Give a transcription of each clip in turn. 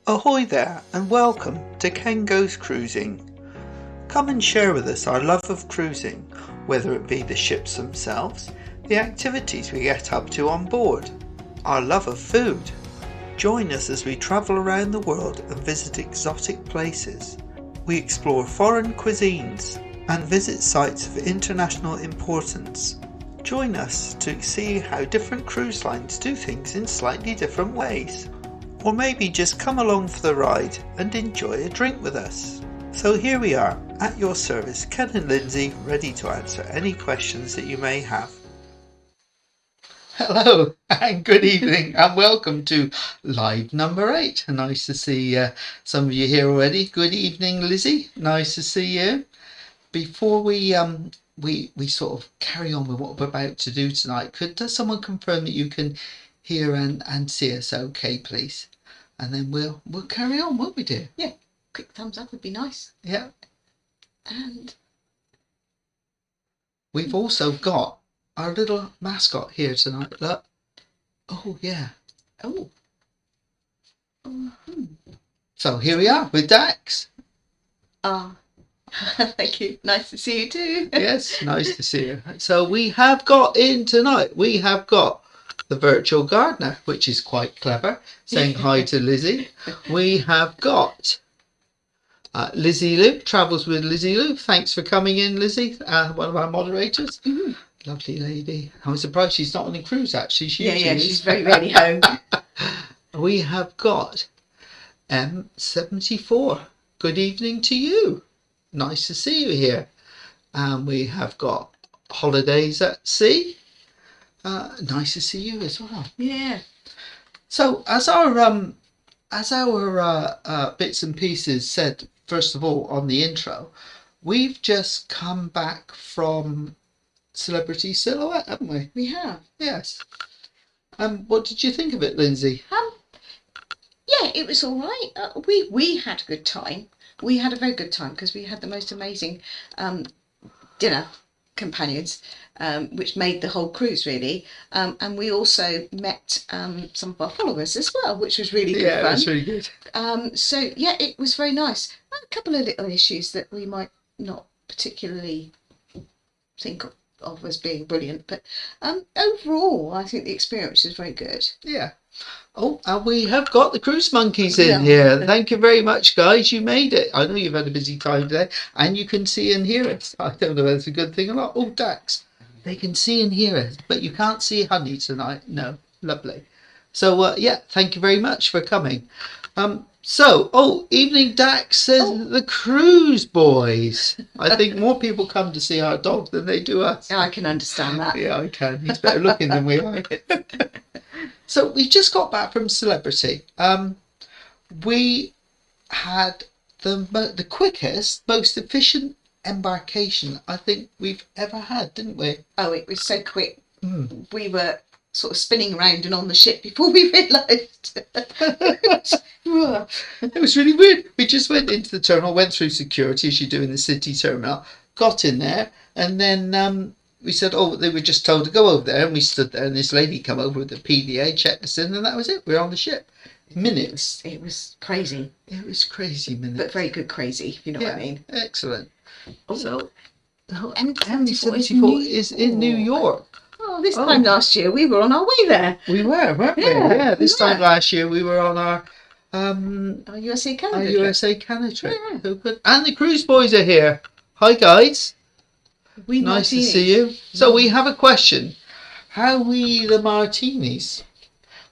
Ahoy there and welcome to Ken Goes Cruising. Come and share with us our love of cruising, whether it be the ships themselves, the activities we get up to on board, our love of food. Join us as we travel around the world and visit exotic places. We explore foreign cuisines and visit sites of international importance. Join us to see how different cruise lines do things in slightly different ways. Or maybe just come along for the ride and enjoy a drink with us. So here we are, at your service, Ken and Lindsay, ready to answer any questions that you may have. Hello and good evening and welcome to live number 8. Nice to see some of you here already. Good evening, Lizzie. Nice to see you. Before we sort of carry on with what we're about to do tonight, does someone confirm that you can hear and see us okay, please? And then we'll carry on, won't we, dear? Yeah, quick thumbs up would be nice. Yeah. And we've also got our little mascot here tonight. Look. Oh, yeah. Oh. Mm-hmm. So here we are with Dax. Thank you. Nice to see you too. Yes, nice to see you. So we have got in tonight, we have got the virtual gardener, which is quite clever, saying hi to Lizzie. We have got Lizzie Lou, Travels with Lizzie Lou. Thanks for coming in, Lizzie, one of our moderators. Mm-hmm. Lovely lady. I'm surprised she's not on a cruise, actually. She's very rarely home. We have got M74. Good evening to you. Nice to see you here. And we have got Holidays at Sea. Nice to see you as well. Yeah. So as our bits and pieces said, first of all, on the intro, we've just come back from Celebrity Silhouette, haven't we? We have. Yes. What did you think of it, Lindsay? Yeah, it was all right. We had a good time. We had a very good time because we had the most amazing dinner companions, which made the whole cruise really. And we also met some of our followers as well, which was really good fun. Yeah, it was really good. So yeah, it was very nice. A couple of little issues that we might not particularly think of as being brilliant, but overall, I think the experience was very good. Yeah. Oh, and we have got the cruise monkeys in here. Thank you very much, guys. You made it. I know you've had a busy time today, and you can see and hear us. I don't know whether it's a good thing or not. Oh, Dax, they can see and hear us, but you can't see Honey tonight. No, lovely. So, yeah, thank you very much for coming. Evening, Dax says the cruise boys. I think more people come to see our dog than they do us. I can understand that. Yeah, I can. He's better looking than we are. So we just got back from Celebrity. We had the quickest, most efficient embarkation I think we've ever had, didn't we? Oh, it was so quick. We were sort of spinning around and on the ship before we realised. It was really weird. We just went into the terminal, went through security as you do in the city terminal, got in there, and then we said, they were just told to go over there, and we stood there, and this lady come over with the PDA, checked us in, and that was it. We were on the ship. Minutes. It was crazy. It was crazy minutes. But very good crazy, if you know what I mean. Excellent. So, M74 is in New York. Oh, this time last year, we were on our way there. We were, weren't we? Yeah, this time last year, we were on our USA Canada trip. USA Canada trip. Yeah. And the cruise boys are here. Hi, guys. Nice to see you. So we have a question. How were the martinis?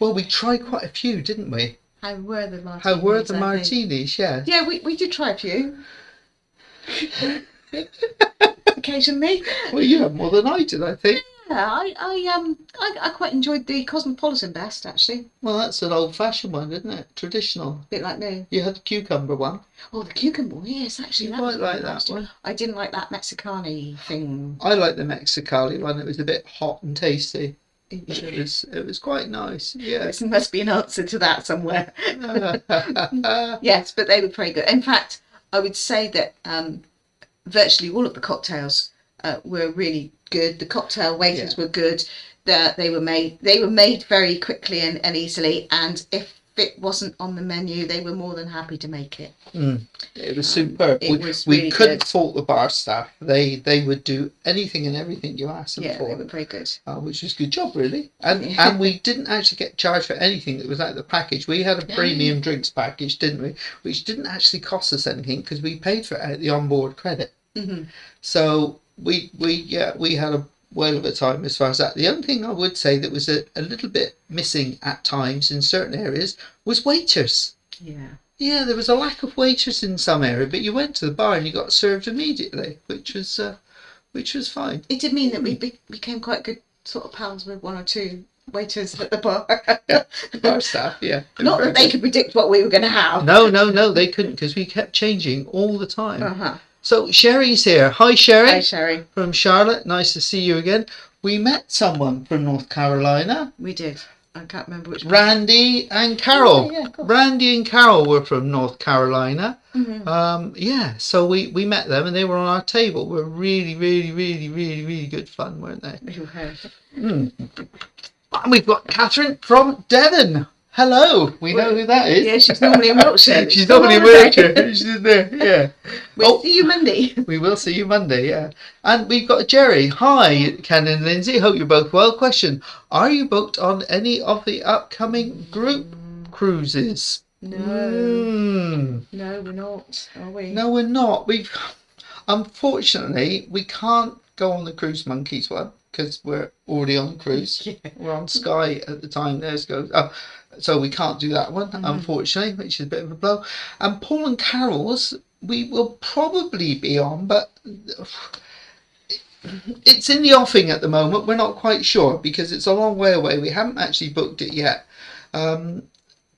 Well, we tried quite a few, didn't we? How were the martinis? How were the martinis, yeah. Yeah, we did try a few. Occasionally. Well, you had more than I did, I think. Yeah, I quite enjoyed the Cosmopolitan best, actually. Well, that's an old-fashioned one, isn't it? Traditional. A bit like me. You had the cucumber one. Oh, the cucumber, yes, actually. You quite like that one. I didn't like that Mexicani thing. I like the Mexicali one. It was a bit hot and tasty. It was quite nice. Yeah. There must be an answer to that somewhere. Yes, but they were very good. In fact, I would say that virtually all of the cocktails were really good. The cocktail waiters were good. They were made very quickly and easily. And if it wasn't on the menu, they were more than happy to make it. It was superb. It was we really couldn't good. fault the bar staff. They would do anything and everything you asked them Yeah, for. they were very good. Which was a good job, really. And we didn't actually get charged for anything that was out of the package. We had a premium drinks package, didn't we? Which didn't actually cost us anything because we paid for it out of the onboard credit. So we had a whale of a time as far as that. The only thing I would say that was a little bit missing at times in certain areas was waiters. Yeah, there was a lack of waiters in some area, but you went to the bar and you got served immediately, which was fine. It did mean that we became quite good sort of pals with one or two waiters at the bar. Bar staff, yeah. Not that they could predict what we were going to have. No, they couldn't because we kept changing all the time. So Sherry's here. Hi, Sherry. Hi, Sherry. From Charlotte. Nice to see you again. We met someone from North Carolina. We did. I can't remember which. Randy and Carol. Yeah, Randy and Carol were from North Carolina. So we met them and they were on our table. Were really, really, really, really, really good fun, weren't they? And we've got Catherine from Devon. Hello. We know who that is. Yeah, she's normally in Wiltshire. She's normally in Wiltshire. She's there, yeah. We'll see you Monday. We will see you Monday, yeah. And we've got Jerry. Hi, Ken and Lindsay. Hope you're both well. Question: are you booked on any of the upcoming group cruises? No. No, we're not, are we? No, we're not. Unfortunately, we can't go on the Cruise Monkeys one because we're already on the cruise. We're on Sky at the time. Theirs goes. So we can't do that one, unfortunately, which is a bit of a blow. And Paul and Carol's, we will probably be on, but it's in the offing at the moment. We're not quite sure because it's a long way away. We haven't actually booked it yet.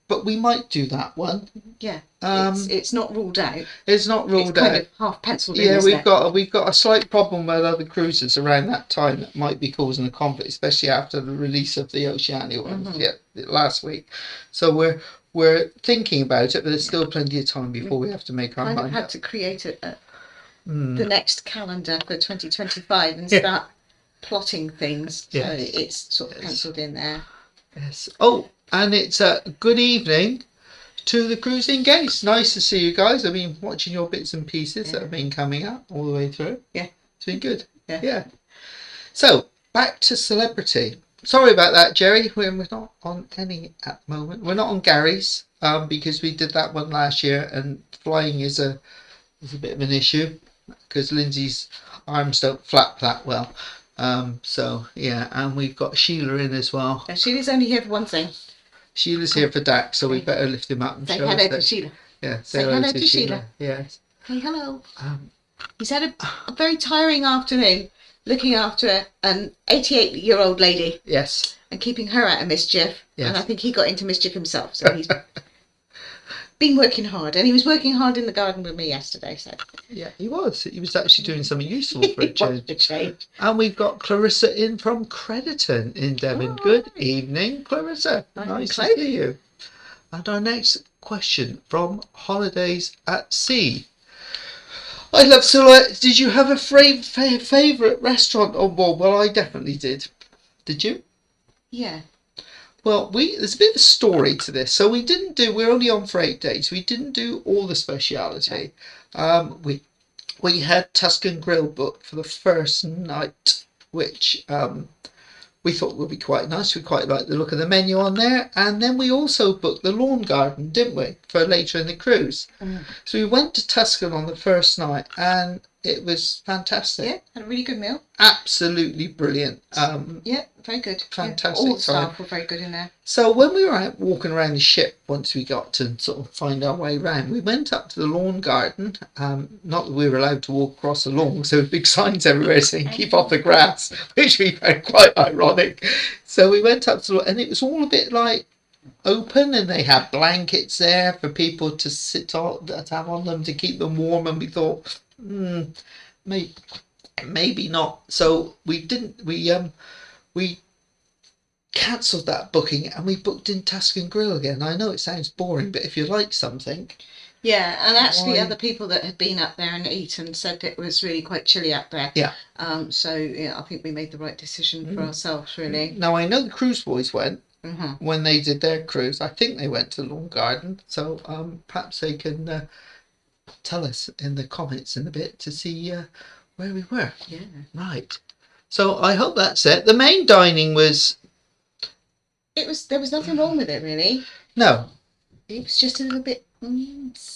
But we might do that one. Yeah, it's not ruled out. It's not ruled out. It's kind of half penciled in. Yeah, we've got a slight problem with other cruises around that time that might be causing a conflict, especially after the release of the Oceania one last week. So we're thinking about it, but there's still plenty of time before we have to make our mind up. I had to create the next calendar for 2025 and start plotting things. So it's sort of penciled in there. Yes. Oh, and it's a good evening to the Cruising Gates. Nice to see you guys. I've been watching your bits and pieces that have been coming up all the way through. Yeah. It's been good. Yeah. So, back to celebrity. Sorry about that, Jerry. We're not on any at the moment. We're not on Gary's because we did that one last year and flying is a bit of an issue because Lindsay's arms don't flap that well. So, yeah, and we've got Sheila in as well. And Sheila's only here for one thing. Sheila's here for Dax, so we better lift him up and say show hello us to Sheila. Yeah, say hello to Sheila. Yes. Hey, hello. He's had a very tiring afternoon looking after an 88-year-old lady. Yes. And keeping her out of mischief. Yes. And I think he got into mischief himself, so he's been working hard. And he was working hard in the garden with me yesterday, so... Yeah, he was. He was actually doing something useful for a change. And we've got Clarissa in from Crediton in Devon. Oh, good evening, Clarissa. Nice to see you. And our next question from Holidays at Sea. I love Sula. Did you have a favourite restaurant on board? Well, I definitely did. Did you? Yeah. Well, there's a bit of a story to this. So we're only on for 8 days. We didn't do all the speciality. We had Tuscan Grill booked for the first night, which we thought would be quite nice. We quite liked the look of the menu on there. And then we also booked the lawn garden, didn't we, for later in the cruise. So we went to Tuscan on the first night and it was fantastic. Yeah, had a really good meal. Absolutely brilliant. Yeah, very good. Fantastic. All the staff were very good in there. So when we were out walking around the ship, once we got to sort of find our way around, we went up to the lawn garden. Not that we were allowed to walk across the lawn, so big signs everywhere saying keep off the grass, which we found quite ironic. So we went up to the lawn, and it was all a bit like open, and they had blankets there for people to sit on, to have on them to keep them warm, and we thought, maybe not. So we didn't. We cancelled that booking and we booked in Tuscan Grill again. I know it sounds boring, but if you like something. Yeah, and actually other people that had been up there and eaten said it was really quite chilly up there. Yeah. So yeah, I think we made the right decision for ourselves, really. Now I know the cruise boys went when they did their cruise. I think they went to Lawn Garden, so perhaps they can tell us in the comments in a bit to see where we were. Yeah. Right. So I hope that's it. The main dining was... There was nothing wrong with it, really. No. It was just a little bit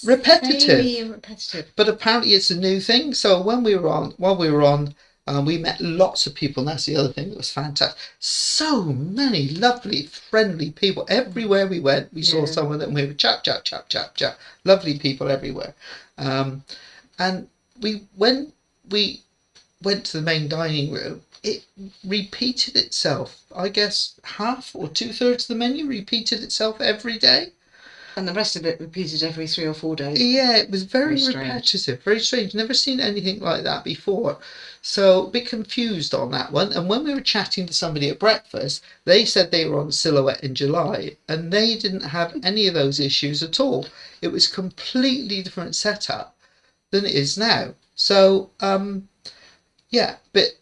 repetitive. and repetitive. But apparently it's a new thing. So while we were on, we met lots of people, and that's the other thing that was fantastic. So many lovely, friendly people. Everywhere we went, we saw someone that we were chat. Lovely people everywhere. And when we went to the main dining room, it repeated itself. I guess half or 2/3 of the menu repeated itself every day. And the rest of it repeated every 3 or 4 days. Yeah, it was very repetitive, very strange. Never seen anything like that before. So a bit confused on that one. And when we were chatting to somebody at breakfast, they said they were on Silhouette in July, and they didn't have any of those issues at all. It was completely different setup than it is now. So yeah, bit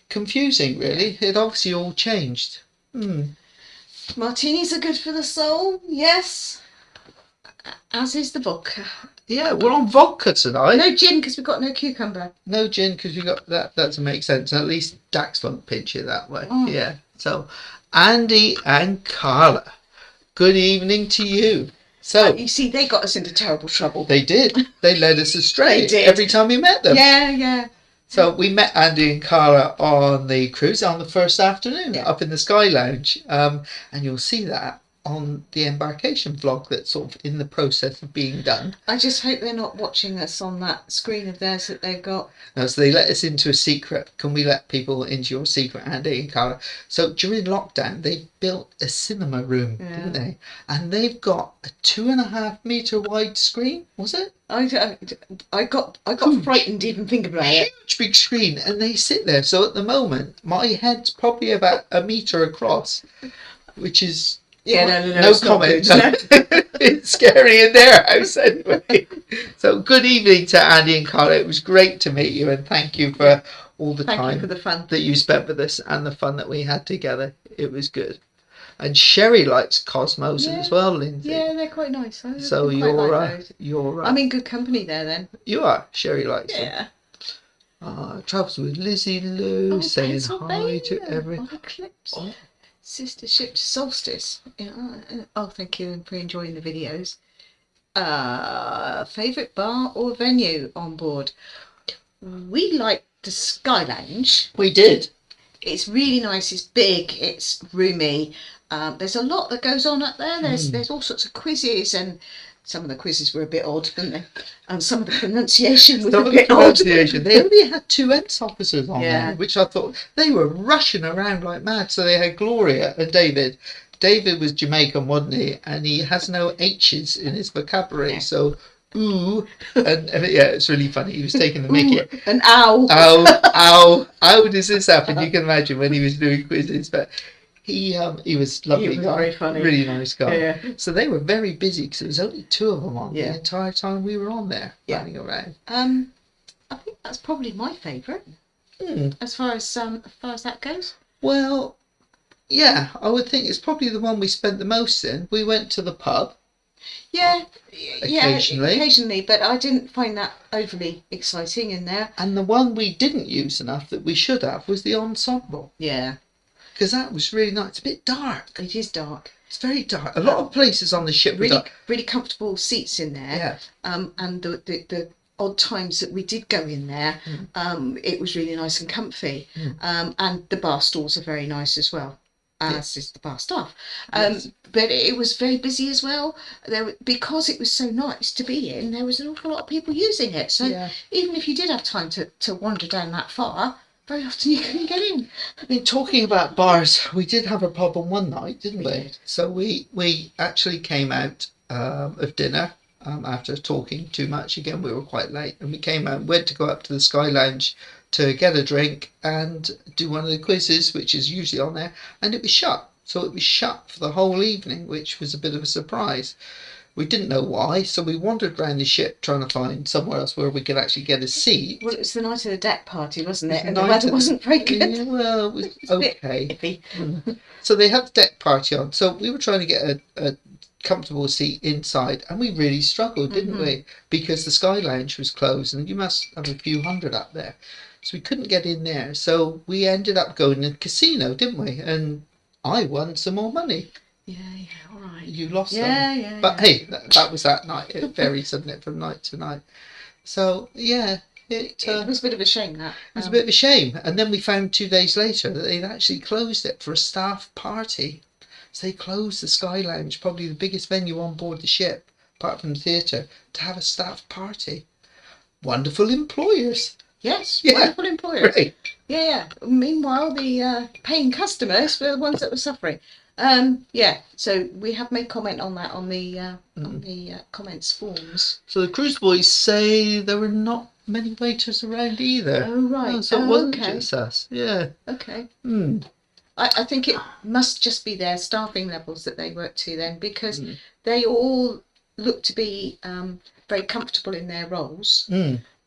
confusing really. It obviously all changed. Martinis are good for the soul, yes. As is the vodka. Yeah, we're on vodka tonight. No gin because we've got no cucumber. No gin because we got that. That doesn't make sense. And at least Dax won't pinch it that way. Yeah. So, Andy and Carla, good evening to you. So you see, they got us into terrible trouble. They did. They led us astray. They did. Every time we met them. Yeah. So we met Andy and Carla on the cruise on the first afternoon up in the Sky Lounge, and you'll see that on the embarkation vlog that's sort of in the process of being done. I just hope they're not watching us on that screen of theirs that they've got. No, so they let us into a secret. Can we let people into your secret, Andy and Carla? So during lockdown, they built a cinema room, didn't they? And they've got a 2.5 metre wide screen, was it? I got frightened even thinking about it. Huge big screen, and they sit there. So at the moment, my head's probably about 1 metre across, which is... no comment. It's scary in their house anyway. So good evening to Andy and Carla. It was great to meet you, and thank you for all the time for the fun that you spent with us and the fun that we had together. It was good. And Sherry likes Cosmos as well, Lindsay. Yeah, they're quite nice. So you're I'm in good company there then. You are. Sherry likes them. Travels with Lizzie Lou, saying hi to everyone. Sister Ship to Solstice. Thank you for enjoying the videos. Favourite bar or venue on board? We liked the Sky Lounge. We did. It's really nice. It's big. It's roomy. There's a lot that goes on up there. There's all sorts of quizzes, and some of the quizzes were a bit odd, didn't they? And some of the pronunciation was a bit odd. They only had 2 ENTS officers on there, which I thought they were rushing around like mad. So they had Gloria and David. David was Jamaican, wasn't he? And he has no H's in his vocabulary. Yeah. So, ooh, and it's really funny. He was taking the mickey. And ow. Ow. How does this happen? You can imagine when he was doing quizzes, but... He was lovely. He was very funny. Really nice guy. Yeah. So they were very busy because there was only 2 of them on the entire time we were on there running around. I think that's probably my favourite. As far as that goes. Well, yeah, I would think it's probably the one we spent the most in. We went to the pub. Yeah, occasionally, but I didn't find that overly exciting in there. And the one we didn't use enough that we should have was the ensemble. Yeah. Because that was really nice. It's a bit dark. It is dark. It's very dark. A lot of places on the ship were dark. Really comfortable seats in there. Yeah. And the odd times that we did go in there, it was really nice and comfy. And the bar stools are very nice as well, as is the bar staff. But it was very busy as well. Because it was so nice to be in, there was an awful lot of people using it. So even if you did have time to wander down that far, very often you couldn't get in. I mean, talking about bars, we did have a problem one night, didn't we? So we actually came out of dinner after talking too much. Again, we were quite late, and we came out and went to go up to the Sky Lounge to get a drink and do one of the quizzes, which is usually on there, and it was shut. So it was shut for the whole evening, which was a bit of a surprise. We didn't know why, so we wandered around the ship trying to find somewhere else where we could actually get a seat. Well, it was the night of the deck party, wasn't it? The And the night weather of- wasn't very good. Yeah, well, it was It's a bit okay. iffy. So they had the deck party on, so we were trying to get a comfortable seat inside, and we really struggled, didn't we? Because the Sky Lounge was closed, and you must have a few hundred up there. So we couldn't get in there. So we ended up going to the casino, didn't we? And I won some more money. Yeah, all right. You lost some. Yeah. But hey, that was that night. It varies, doesn't it, from night to night? So yeah, it was a bit of a shame, that. It was a bit of a shame. And then we found 2 days later that they'd actually closed it for a staff party. So they closed the Sky Lounge, probably the biggest venue on board the ship, apart from the theatre, to have a staff party. Wonderful employers. Yes, Yeah, wonderful employers. Right. Yeah. Meanwhile, the paying customers were the ones that were suffering. So we have made comment on that on the comments forms. So the cruise boys say there were not many waiters around either. Oh, right. Oh, so it wasn't okay. just us. Yeah. Okay. I think it must just be their staffing levels that they work to then, because they all look to be very comfortable in their roles.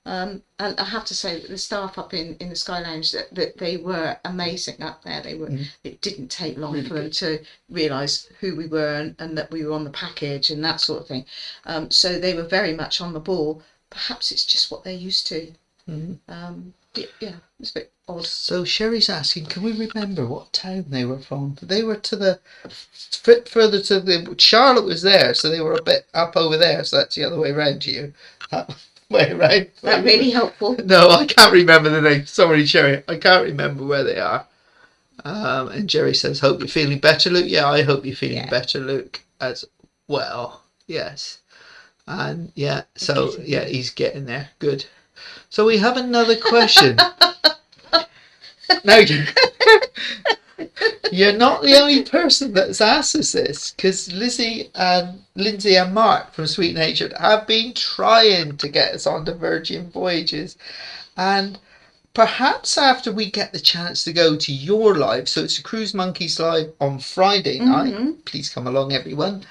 And I have to say that the staff up in the Sky Lounge, that they were amazing up there. They were. It didn't take long Really for them to realise who we were and that we were on the package and that sort of thing. So they were very much on the ball. Perhaps it's just what they're used to. Yeah, it's a bit odd. So Sherry's asking, can we remember what town they were from? They were to the further to the. Charlotte was there, so they were a bit up over there. So that's the other way around to you. That way around. That really helpful. No, I can't remember the name. Sorry, Sherry, I can't remember where they are. And Jerry says, "Hope you're feeling better, Luke." Yeah, I hope you're feeling better, Luke, as well. Yes, and yeah, so yeah, he's getting there. Good. So we have another question. Now, you're not the only person that's asked us this, because Lindsay and Mark from Sweet Natured have been trying to get us onto Virgin Voyages, and perhaps after we get the chance to go to your live, so it's a Cruise Monkeys live on Friday night. Please come along, everyone.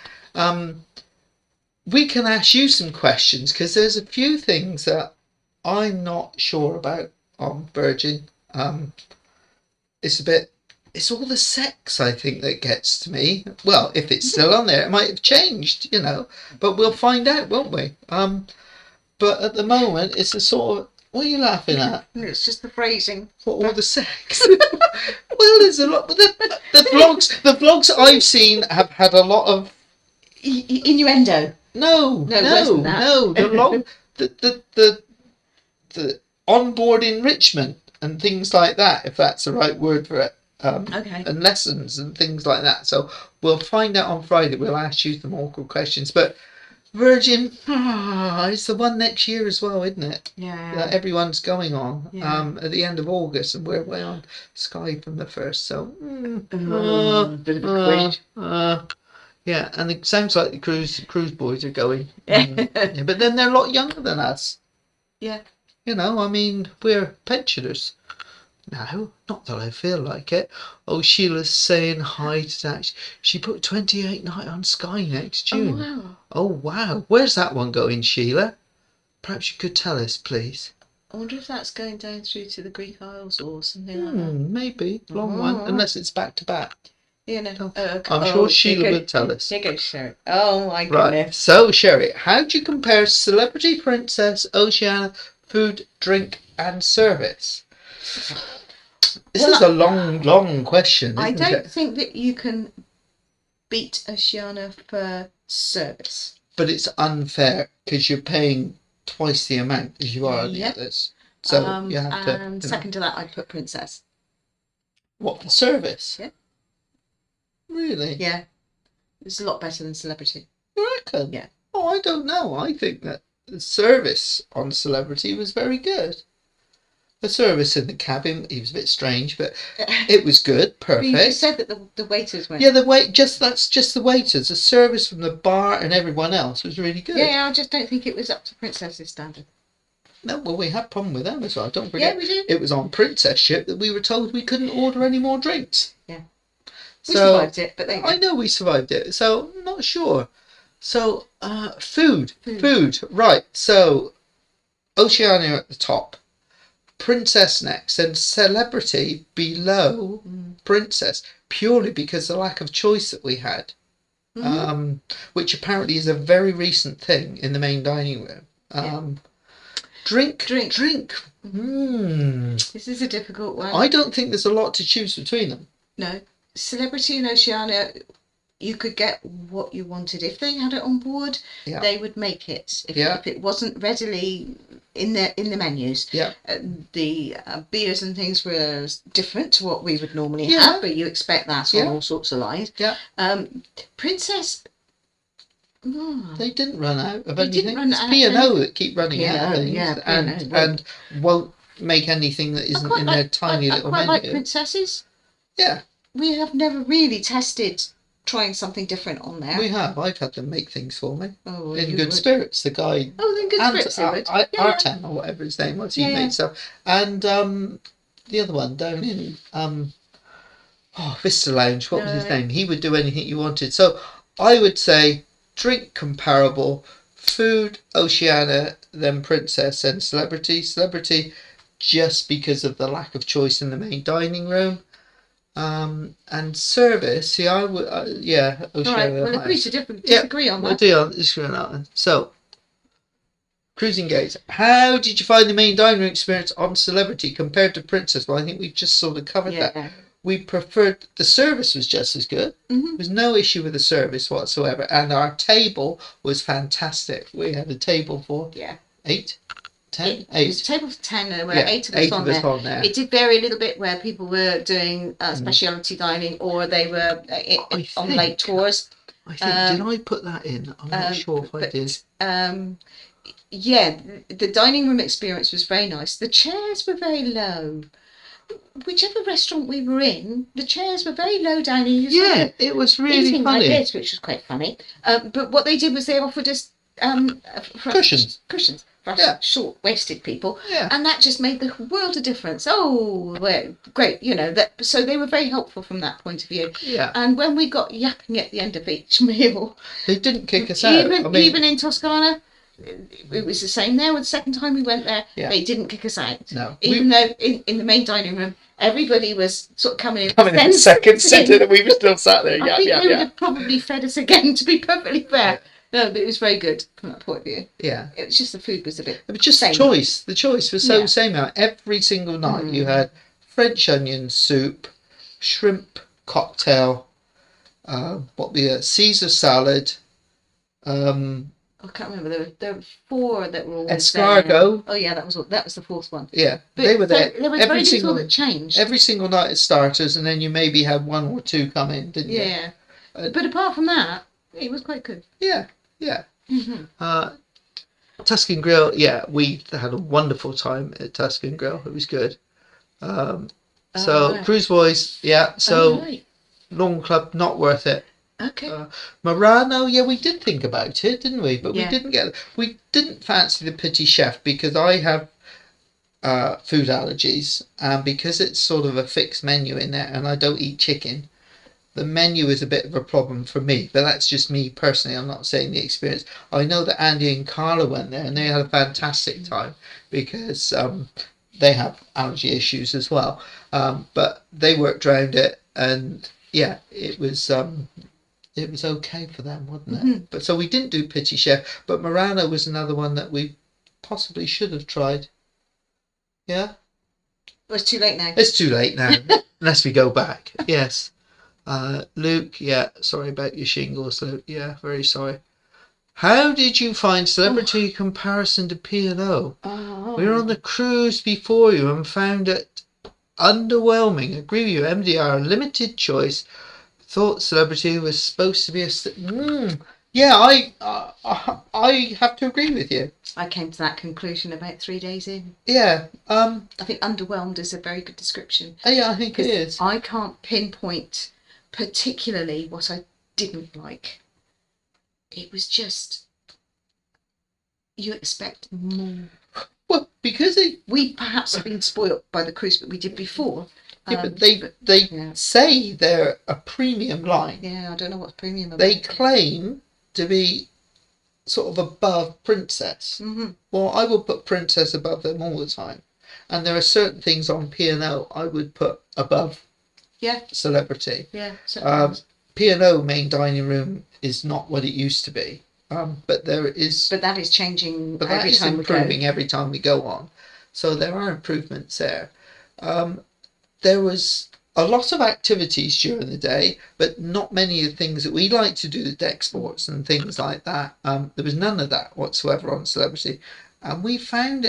We can ask you some questions, because there's a few things that I'm not sure about on Virgin. It's all the sex, I think, that gets to me. Well, if it's still on there, it might have changed, but we'll find out, won't we? But at the moment, it's a sort of, what are you laughing at? It's just the phrasing. What, all the sex? Well, there's a lot. The vlogs I've seen have had a lot of innuendo. No. The onboard enrichment and things like that, if that's the right word for it. Okay. And lessons and things like that. So we'll find out on Friday. We'll ask you some awkward questions. But Virgin, it's the one next year as well, isn't it? Yeah. That everyone's going on Yeah. at the end of August, and we're way on Sky from the first. So bit of a squidge. yeah, and it sounds like the cruise boys are going. Yeah, but then they're a lot younger than us. Yeah. I mean, we're pensioners now. Not that I feel like it. Oh, Sheila's saying hi to that. She put 28 night on Sky next June. Oh, wow. Oh, wow. Where's that one going, Sheila? Perhaps you could tell us, please. I wonder if that's going down through to the Greek Isles or something like that. Maybe. Long one, unless it's back to back. I'm sure Sheila would tell us. Here goes Sherry. Oh, my goodness. Right. So, Sherry, how do you compare Celebrity Princess Oceania food, drink, and service? This is a long question, isn't it? I don't think that you can beat Oceania for service. But it's unfair because you're paying twice the amount as you are on the others. So you have to. And second to that, I'd put Princess. What, for service? Yeah. Really? Yeah. It's a lot better than Celebrity. You reckon? Yeah. Oh, I don't know. I think that the service on Celebrity was very good. The service in the cabin, he was a bit strange, but it was good, perfect. You just said that the waiters went. Yeah, that's just the waiters. The service from the bar and everyone else was really good. Yeah, I just don't think it was up to Princess's standard. No, well, we had a problem with them as well. Don't forget, yeah, we do. It was on Princess ship that we were told we couldn't order any more drinks. Yeah. We survived it, but I know we survived it, so I'm not sure. So, food. Right. So, Oceania at the top, Princess next, and Celebrity below Princess, purely because of the lack of choice that we had, which apparently is a very recent thing in the main dining room. Drink. This is a difficult one. I don't think there's a lot to choose between them. No. Celebrity and Oceania, you could get what you wanted. If they had it on board, they would make it. If it wasn't readily in the menus, the beers and things were different to what we would normally have, but you expect that on all sorts of lines. Princess, they didn't run out of anything. It's P&O that keep running out of things, and won't make anything that isn't in their tiny little menu. I quite like Princesses. Yeah. We have never really tested trying something different on there. We have. I've had them make things for me. Oh, in Good Spirits, the guy. Oh, in Good Spirits, Artan or whatever his name was, he made stuff. And the other one down in Vista Lounge, what was his name? He would do anything you wanted. So I would say drink comparable, food Oceania, then Princess, and Celebrity. Celebrity, just because of the lack of choice in the main dining room. And service, I would, Oceania. All right, we'll agree to disagree on that. We'll disagree on that one. So, cruising gates. How did you find the main dining room experience on Celebrity compared to Princess? Well, I think we've just sort of covered that. We preferred, the service was just as good. There was no issue with the service whatsoever. And our table was fantastic. We had a table for 8. 10? 8. It was a table for 10, there were 8 of us on there. It did vary a little bit where people were doing specialty dining or they were on late tours. I think, did I put that in? I'm not sure if I did. The dining room experience was very nice. The chairs were very low. Whichever restaurant we were in, the chairs were very low down. It was really funny. Like this, which was quite funny. But what they did was they offered us cushions. For short-waisted people, and that just made the world of difference. Oh, well, great, so they were very helpful from that point of view. And when we got yapping at the end of each meal, they didn't kick us out. Even in Toscana, it was the same there. The second time we went there, they didn't kick us out. No, even though in the main dining room, everybody was sort of coming in the second sitting, and we were still sat there. I think they would have probably fed us again, to be perfectly fair. No, but it was very good from that point of view. Yeah. It was just the food was a bit. It was just same. Choice. The choice was so same out. Every single night you had French onion soup, shrimp cocktail, Caesar salad. I can't remember. There were 4 that were all escargot. Oh yeah, that was the 4th one. Yeah, but they were there. There was very little that changed. Every single night as starters, and then you maybe had 1 or 2 come in, didn't you? Yeah. But apart from that, it was quite good. Yeah. Tuscan Grill, we had a wonderful time at Tuscan Grill. It was good. Cruise Boys, Lawn Club, not worth it. Okay. Murano, we did think about it, didn't we? But we didn't fancy the Petit Chef because I have food allergies, and because it's sort of a fixed menu in there, and I don't eat chicken. The menu is a bit of a problem for me, but that's just me personally. I'm not saying the experience. I know that Andy and Carla went there and they had a fantastic time because they have allergy issues as well. But they worked around it, and it was okay for them, wasn't it? But so we didn't do Petit Chef, but Murano was another one that we possibly should have tried. Yeah? Well, it's too late now. It's too late now, unless we go back. Yes. Luke, sorry about your shingles, Luke. Very sorry. How did you find Celebrity comparison to P&O? We were on the cruise before you and found it underwhelming. Agree with you, MDR, limited choice. Thought Celebrity was supposed to be I have to agree with you. I came to that conclusion about 3 days in. Yeah. I think underwhelmed is a very good description. I think it is. I can't pinpoint particularly what I didn't like. It was just, you expect more. Well, because we perhaps have been spoilt by the cruise that we did before. But they say they're a premium line. Yeah, I don't know what's premium about. They claim to be sort of above Princess. Mm-hmm. Well, I would put Princess above them all the time. And there are certain things on P&O I would put above Celebrity. Yeah. P&O main dining room is not what it used to be. But there is. But that is changing But every that is time improving we go. every time we go on. So there are improvements there. There was a lot of activities during the day, but not many of the things that we like to do, the deck sports and things like that. There was none of that whatsoever on Celebrity. And I found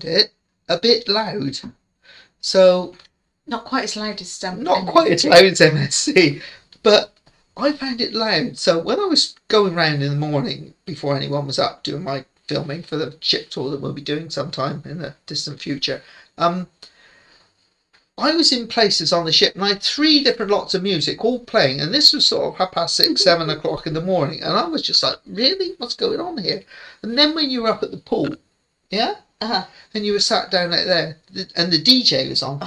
it a bit loud. So Not quite as loud as not quite as loud as MSC, but I found it loud. So when I was going round in the morning before anyone was up doing my filming for the ship tour that we'll be doing sometime in the distant future, I was in places on the ship and I had 3 different lots of music all playing, and this was sort of 6:30, 7 o'clock in the morning, and I was just like, really? What's going on here? And then when you were up at the pool, and you were sat down like there, and the DJ was on,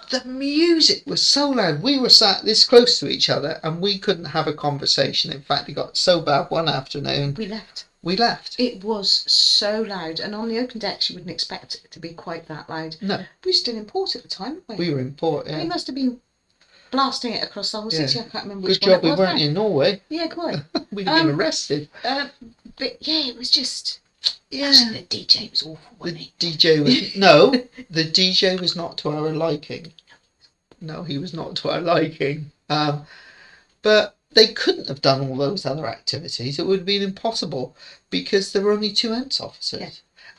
the music was so loud. We were sat this close to each other and we couldn't have a conversation. In fact, it got so bad one afternoon. We left. It was so loud, and on the open decks you wouldn't expect it to be quite that loud. No. We were still in port at the time, weren't we? We were in port, yeah. We must have been blasting it across the whole city. I can't remember which Good job we weren't in Norway. Yeah, quite. We'd have been arrested. But yeah, it was just... Actually, the DJ was awful, wasn't he? The DJ was... No, the DJ was not to our liking. No, he was not to our liking. But they couldn't have done all those other activities. It would have been impossible because there were only 2 ENTS officers. Yeah.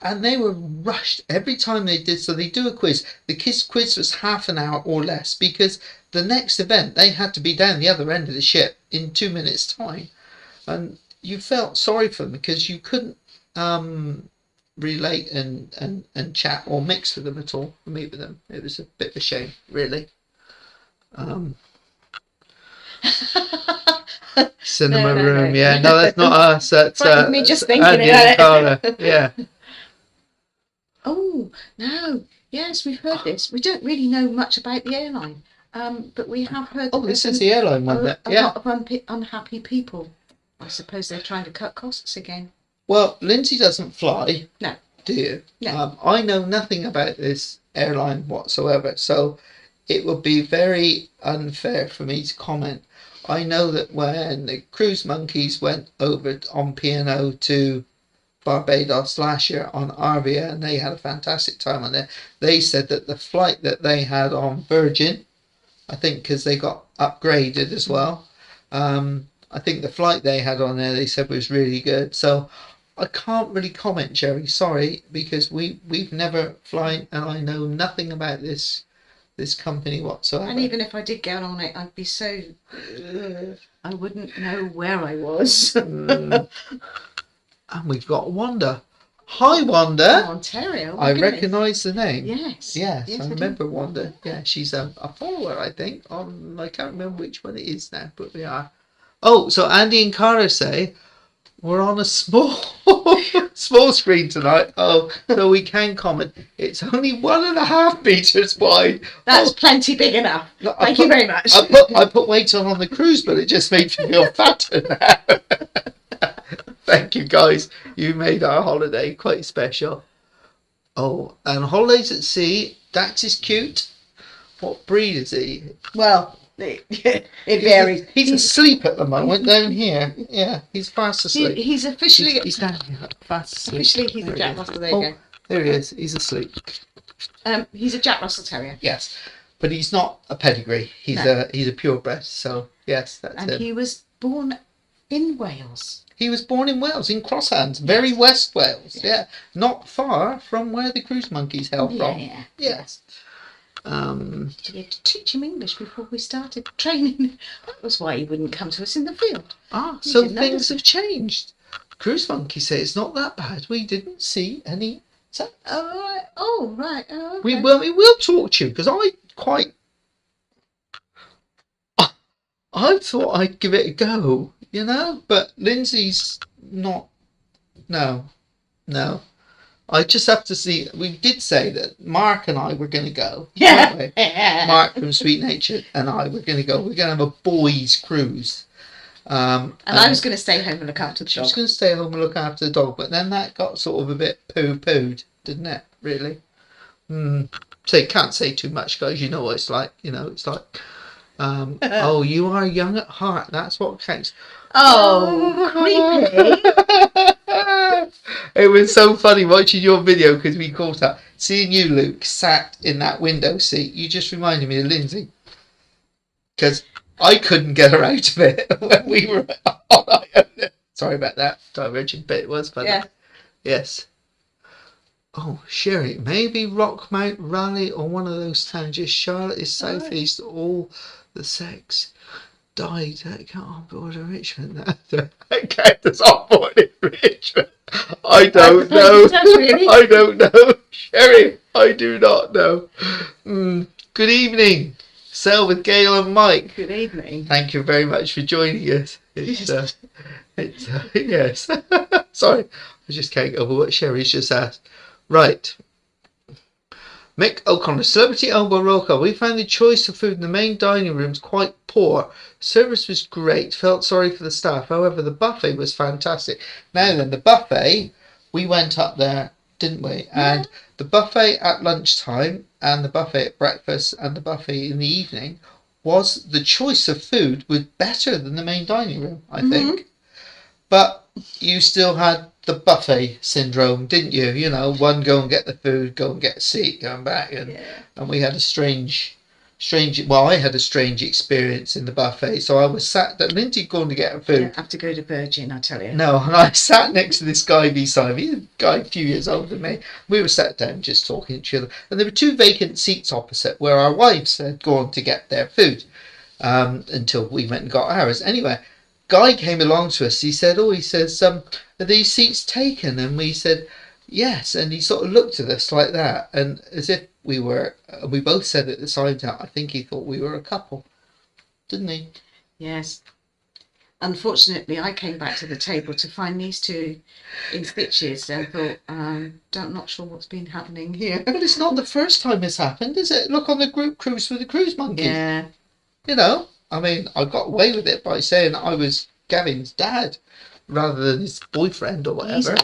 And they were rushed every time they did. So they do a quiz. The kids' quiz was half an hour or less because the next event they had to be down the other end of the ship in 2 minutes' time. And you felt sorry for them because you couldn't relate and chat or mix with them at all, or meet with them. It was a bit of a shame, really. Cinema room, no. Yeah. No, that's not us. That's me just thinking Andy and Cara. Yeah. Oh no! Yes, we've heard this. We don't really know much about the airline, but we have heard. Oh, this is the airline one. A lot of unhappy people. I suppose they're trying to cut costs again. Well, Lindsay doesn't fly. No. Do you? No. I know nothing about this airline whatsoever, so it would be very unfair for me to comment. I know that when the Cruise Monkeys went over on P&O to Barbados last year on Arvia, and they had a fantastic time on there, they said that the flight that they had on Virgin, I think because they got upgraded as well, I think the flight they had on there, they said was really good. So I can't really comment, Jerry, sorry, because we've never flown and I know nothing about this company whatsoever. And even if I did get on it, I'd be so... I wouldn't know where I was. And we've got Wanda. Hi, Wanda. Oh, Ontario. I recognise the name. Yes. Yes, I remember Wanda. Yeah, she's a follower, I think. I can't remember which one it is now, but we are. Oh, so Andy and Cara say we're on a small screen tonight. Oh, so we can comment. It's only 1.5 meters wide. That's plenty big enough. Thank you very much. I put weight on the cruise, but it just made me feel fatter now. Thank you, guys. You made our holiday quite special. Oh, and holidays at sea. Dax is cute. What breed is he? Well, it varies. He's asleep at the moment down here. Yeah, he's fast asleep. He's officially... He's down here, fast asleep. Officially, he's a Jack Russell. There you go. There he is. He's asleep. He's a Jack Russell Terrier. Yes, but he's not a pedigree. He's a purebred. So yes, that's him. And he was born in Wales. He was born in Wales, in Crosshands, very West Wales. Yeah, not far from where the Cruise Monkeys hail from. Yeah. Yes. We had to teach him English before we started training. That was why he wouldn't come to us in the field. So things have changed. Cruise Monkeys say it's not that bad. We didn't see any. Oh, right. Oh, okay. We will talk to you because I thought I'd give it a go, but Lindsay's not. No. I just have to see. We did say that Mark and I were going to go. Yeah. Mark from Sweet Nature and I were going to go. We're going to have a boys' cruise. And I was going to stay home and look after the She dog. was going to stay home and look after the dog, but then that got sort of a bit poo-pooed, didn't it? Really? So you can't say too much, guys. You know what it's like. You know, it's like, oh, you are young at heart. That's what counts. Oh, creepy. It was so funny watching your video because we caught up. Seeing you, Luke, sat in that window seat, you just reminded me of Lindsay. Because I couldn't get her out of it when we were on Iona. Sorry about that divergent bit. It was funny. Yeah. Yes. Oh, Sherry, maybe Rockmount, Raleigh, or one of those towns. Just Charlotte is southeast. All the sex died. That can't on board in Richmond. That count us on board in Richmond. I don't know. Really? I don't know. Sherry, I do not know. Good evening. Sell with Gail and Mike. Good evening. Thank you very much for joining us. Yes. Yes. Sorry, I just can't get over what Sherry's just asked. Right. Mick O'Connor, Celebrity Elbow Roll Call. We found the choice of food in the main dining rooms quite poor. Service was great. Felt sorry for the staff. However, the buffet was fantastic. Now then, the buffet, we went up there, didn't we? Yeah. And the buffet at lunchtime and the buffet at breakfast and the buffet in the evening was the choice of food was better than the main dining room, I think. But you still had the buffet syndrome, didn't you? You know, one go and get the food, go and get a seat, going back, and we had a strange. Well, I had a strange experience in the buffet. So I was sat there. Lindsay going to get her food. You don't have to go to Virgin, I tell you. No, and I sat next to this guy beside me. He's a guy a few years older than me. We were sat down just talking to each other, and there were two vacant seats opposite where our wives had gone to get their food until we went and got ours. Anyway, guy came along to us. He said, are these seats taken? And we said, yes. And he sort of looked at us like that, and as if we both said at the same time, I think he thought we were a couple, didn't he? Yes. Unfortunately, I came back to the table to find these two in stitches and thought, not sure what's been happening here. But it's not the first time it's happened, is it? Look on the group cruise with the cruise monkeys. Yeah. You know, I mean, I got away with it by saying I was Gavin's dad rather than his boyfriend or whatever.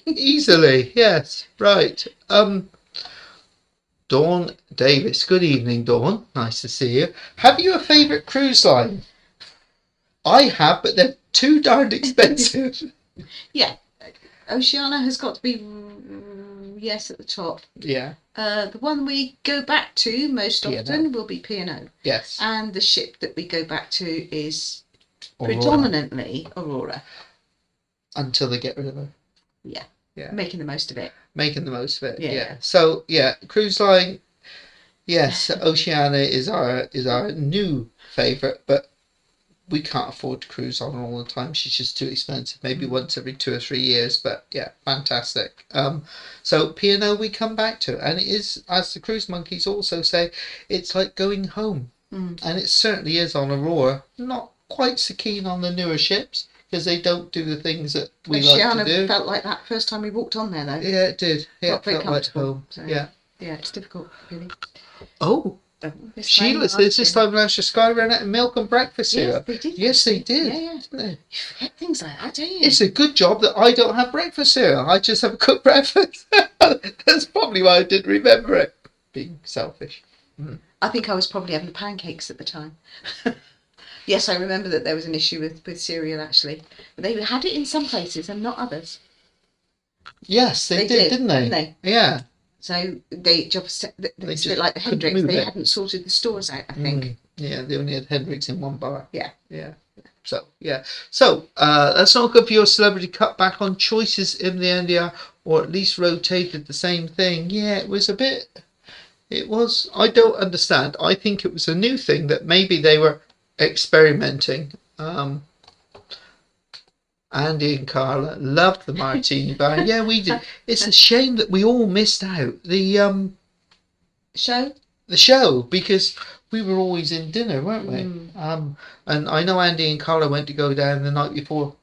Easily, yes. Right. Dawn Davis. Good evening, Dawn. Nice to see you. Have you a favourite cruise line? I have, but they're too darned expensive. Yeah. Oceania has got to be yes at the top. Yeah. The one we go back to most P&O. often will be P&O. Yes. And the ship that we go back to is Aurora. predominantly Aurora. Until they get rid of her. Yeah. Yeah. Making the most of it. Making the most of it. Yeah. Yeah. So yeah, cruise line. Yes, Oceania is our new favourite, but we can't afford to cruise on her all the time. She's just too expensive. Maybe once every 2 or 3 years, but yeah, fantastic. So P&O we come back to, and it is, as the cruise monkeys also say, it's like going home, and it certainly is on Aurora. Not quite so keen on the newer ships because they don't do the things that we like to do. Felt like that first time we walked on there, though. Yeah, it did. Yeah, Not very it felt like comfortable, home. so, Yeah. Yeah, it's difficult, really. Oh. Sheila says this time last year Sky ran out of milk and breakfast cereal. Yes, they did. Yeah. Yeah. Didn't they? You forget things like that, don't you? It's a good job that I don't have breakfast cereal. I just have a cooked breakfast. That's probably why I didn't remember it. Being selfish. I think I was probably having pancakes at the time. Yes, I remember that there was an issue with cereal, actually. But they had it in some places and not others. Yes, they did, didn't they? Didn't they? Yeah. So it's a bit like the couldn't Hendrix. move They it. hadn't sorted the stores out, I think. Yeah, they only had Hendrix in one bar. Yeah. So, yeah. So, let's not go for your celebrity cut back on choices in the NDR, or at least rotated the same thing. Yeah, it was, I don't understand. I think it was a new thing that maybe they were experimenting. Andy and Carla loved the martini bar. Yeah, we did. It's a shame that we all missed out the show because we were always in dinner, weren't we? And I know Andy and Carla went to go down the night before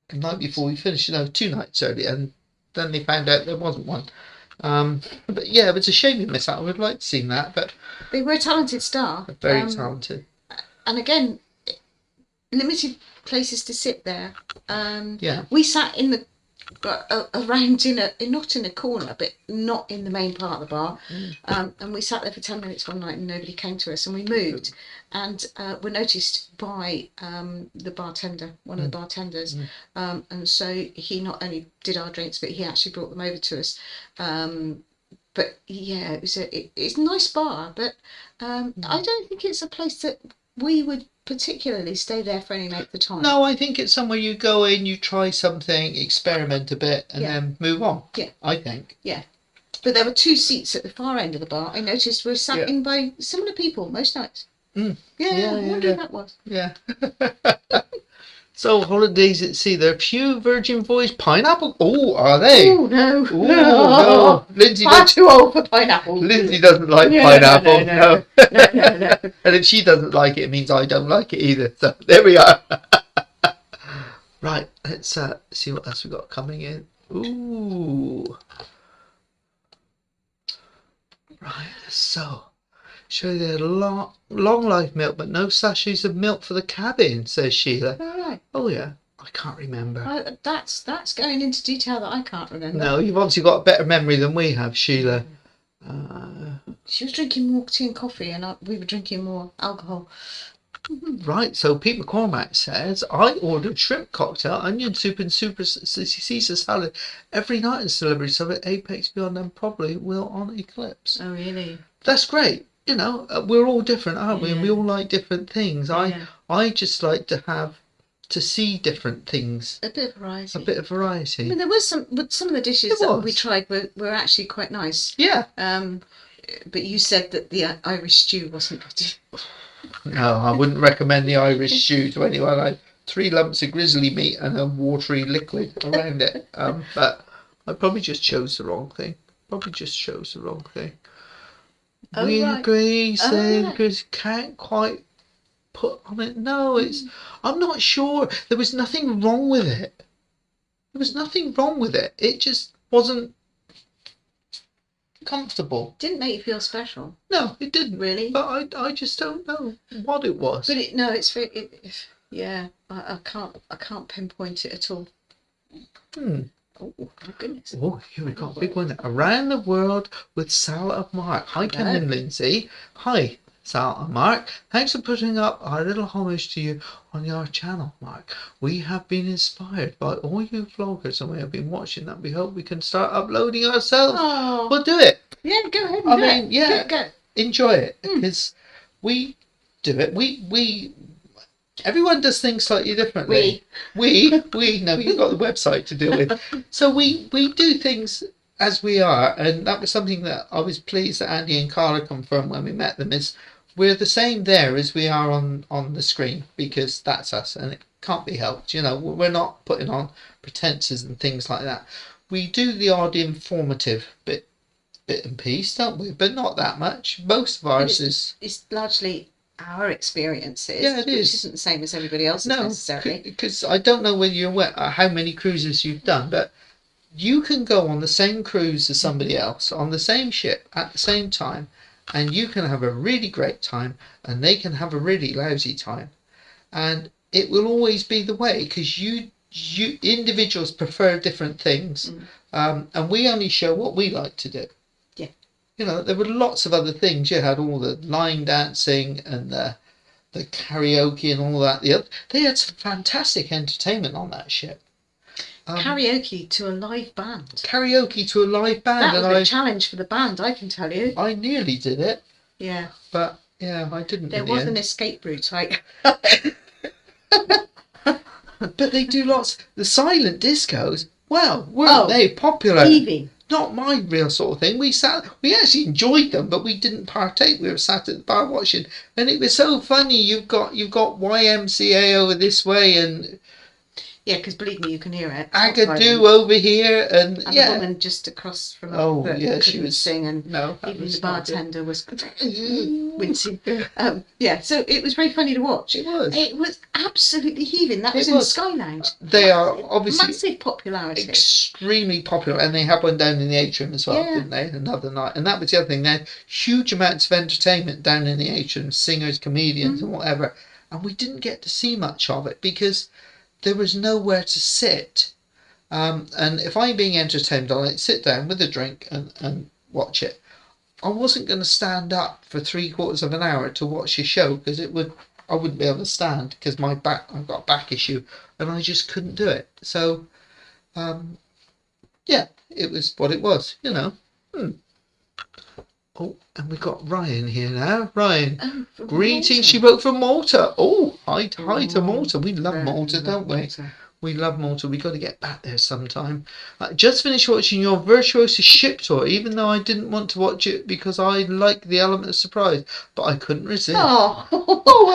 we finished. 2 nights early, and then they found out there wasn't one. But yeah, it's a shame we missed out. I would like to see that, but they were a talented staff. very talented. And again, limited places to sit there. Yeah. We sat in the around not in a corner, but not in the main part of the bar. And we sat there for 10 minutes one night and nobody came to us, and we moved and were noticed by the bartender, one of the bartenders. And so he not only did our drinks, but he actually brought them over to us. But yeah, it's a nice bar, but I don't think it's a place that we would particularly stay there for any length of time. No, I think it's somewhere you go in, you try something, experiment a bit, and then move on. Yeah. I think. Yeah. But there were 2 seats at the far end of the bar, I noticed, were sat in by similar people most nights. I wonder who that was. Yeah. So, holidays at sea. There are few Virgin Voyage pineapple. Oh, are they? Oh, no. Oh, no. Lindsay Far too old for pineapple. Lindsay doesn't like pineapple. No. And if she doesn't like it, it means I don't like it either. So, there we are. Right, let's see what else we got coming in. Ooh. Right, so show you the long life milk, but no sachets of milk for the cabin, says Sheila. All right. Oh yeah, I can't remember. That's going into detail that I can't remember. No, you've obviously got a better memory than we have, Sheila. She was drinking more tea and coffee, and we were drinking more alcohol. Right, so Pete McCormack says, I ordered shrimp cocktail, onion soup and super Caesar salad every night in Celebrity Summit, Apex Beyond, and probably will on Eclipse. Oh, really? That's great. You know, we're all different, aren't we? And we all like different things. I just like to see different things. A bit of variety. A bit of variety. I mean, there was some of the dishes that we tried were actually quite nice. Yeah. But you said that the Irish stew wasn't good. No, I wouldn't recommend the Irish stew to anyone. I had 3 lumps of grizzly meat and a watery liquid around it. But I probably just chose the wrong thing. We agree, saying because can't quite put on it. No, I'm not sure. There was nothing wrong with it. It just wasn't comfortable. Didn't make you feel special. No, it didn't really. But I just don't know what it was. But it's very. I can't pinpoint it at all. Oh my goodness. Oh, here we got a big one. Around the World with Sal and Mark. Hi, Ken and Lindsay. Hi, Sal and Mark. Thanks for putting up our little homage to you on your channel, Mark. We have been inspired by all you vloggers and we have been watching that. We hope we can start uploading ourselves. Oh. We'll do it. Yeah, go ahead. Go. Enjoy it because we do it. We everyone does things slightly differently. We no, you've got the website to deal with. So we do things as we are, and that was something that I was pleased that Andy and Carla confirmed when we met them, is we're the same there as we are on the screen, because that's us and it can't be helped. You know, we're not putting on pretenses and things like that. We do the odd informative bit and piece, don't we? But not that much. Most of ours it's largely our experiences. Yeah, it is. Which isn't the same as everybody else's necessarily. Because I don't know whether you're aware how many cruises you've done, but you can go on the same cruise as somebody else on the same ship at the same time, and you can have a really great time and they can have a really lousy time, and it will always be the way, because you individuals prefer different things. And we only show what we like to do. You know, there were lots of other things. You had all the line dancing and the karaoke and all that. They had some fantastic entertainment on that ship. Karaoke to a live band. That was a challenge for the band, I can tell you. I nearly did it. Yeah. But, yeah, I didn't. There was an escape route. But they do lots. The silent discos, well, weren't they popular? Heaving. Not my real sort of thing. We actually enjoyed them, but we didn't partake. We were sat at the bar watching, and it was so funny. You've got YMCA over this way, and because believe me, you can hear it. Agadoo over here, and the woman just across from us she was sing, and even the bartender was wincing. So it was very funny to watch. It was absolutely heaving. That was in Sky Lounge. They are obviously massive popularity, extremely popular, and they had one down in the atrium as well, didn't they? Another night, and that was the other thing. They had huge amounts of entertainment down in the atrium, singers, comedians, and whatever. and we didn't get to see much of it because there was nowhere to sit. And if I'm being entertained, I like sit down with a drink and watch it. I wasn't going to stand up for 3/4 of an hour to watch a show because I wouldn't be able to stand because I've got a back issue, and I just couldn't do it. So, yeah, it was what it was, you know. Oh, and we got Ryan here now. Ryan, greetings. She wrote from Malta. Oh, hi to Malta. We love Malta, don't we? We love Malta. We got to get back there sometime. Just finished watching your Virtuoso ship tour, even though I didn't want to watch it because I like the element of surprise, but I couldn't resist. Oh,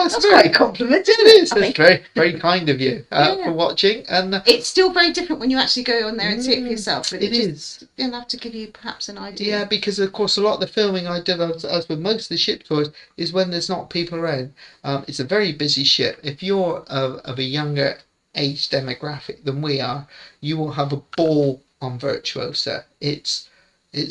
that's quite a compliment. It is. It's very, very kind of you for watching. And it's still very different when you actually go on there and see it for yourself. But it is enough to give you perhaps an idea. Yeah, because of course a lot of the filming I did, as with most of the ship tours, is when there's not people around. It's a very busy ship. If you're of a younger age demographic than we are, you will have a ball on Virtuosa. It's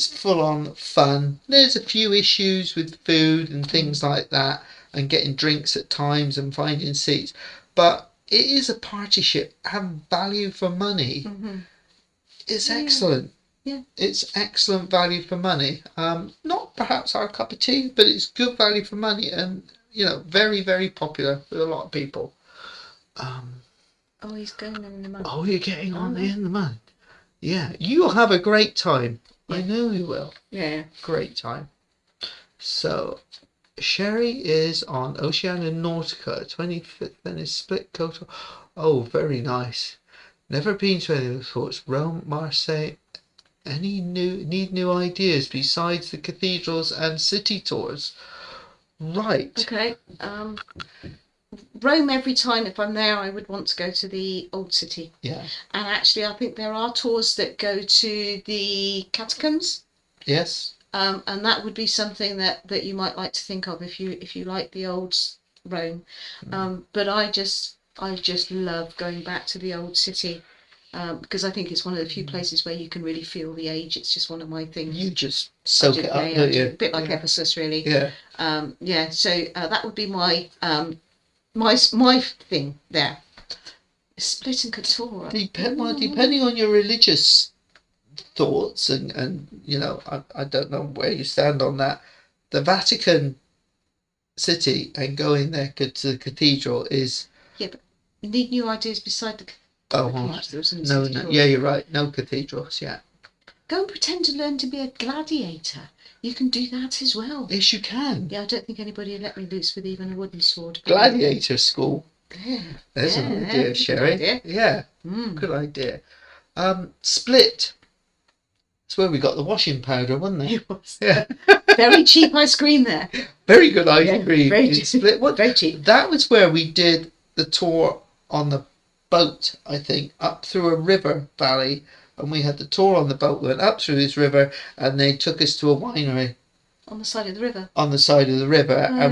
full on fun. There's a few issues with food and things like that, and getting drinks at times and finding seats, but it is a party ship. Have value for money. It's excellent. Yeah. It's excellent value for money. Not perhaps our cup of tea, but it's good value for money, and very, very popular with a lot of people. Oh, he's going in the mud. Oh, you're getting on in the mud. Yeah, you'll have a great time. Yeah. I know you will. Yeah. Great time. So, Sherry is on Oceania Nautica, 25th Venice Split Coat. Oh, very nice. Never been to any of the sports. Rome, Marseille. Need new ideas besides the cathedrals and city tours? Right. Okay. Rome, every time if I'm there, I would want to go to the old city. Yeah. And actually, I think there are tours that go to the catacombs. Yes. And that would be something that you might like to think of if you like the old Rome. But I just love going back to the old city. Because I think it's one of the few places where you can really feel the age. It's just one of my things. You just soak it up, don't you? A bit like Ephesus, really. Yeah. So that would be my my thing there. Split and Couture. Depending on your religious thoughts and I don't know where you stand on that. The Vatican City and going there to the cathedral is. Yeah, but you need new ideas beside the. No, yeah, you're right. No cathedrals, yeah. Go and pretend to learn to be a gladiator. You can do that as well. Yes, you can. Yeah, I don't think anybody would let me loose with even a wooden sword. Gladiator school. Yeah. There's an idea, Sherry. Idea. Yeah, good idea. Split. That's where we got the washing powder, wasn't it? It was. Yeah. Very cheap ice cream there. Very good ice cream. Very cheap. Split. Very cheap. That was where we did the tour on the boat, I think, up through a river valley, and we had the tour on the boat. We went up through this river, and they took us to a winery on the side of the river. And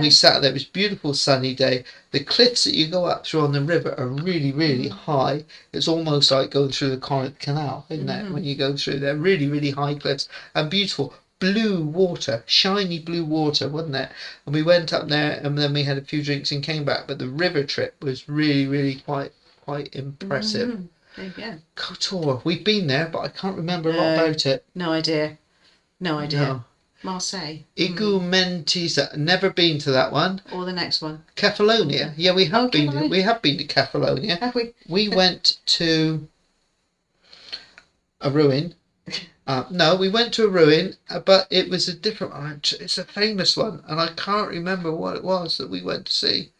we sat there. It was a beautiful sunny day. The cliffs that you go up through on the river are really, really high. It's almost like going through the Corinth Canal, isn't it? When you go through there, really, really high cliffs and beautiful blue water, shiny blue water, wasn't it? And we went up there, and then we had a few drinks and came back. But the river trip was really, really quite impressive. There you go. Couture. We've been there, but I can't remember a lot about it. No idea. No. Marseille. Igumentisa. Never been to that one. Or the next one. Cephalonia. Yeah, we have been. We have been to Cephalonia. Have we? We went to a ruin. No, we went to a ruin, but it was a different one. It's a famous one, and I can't remember what it was that we went to see.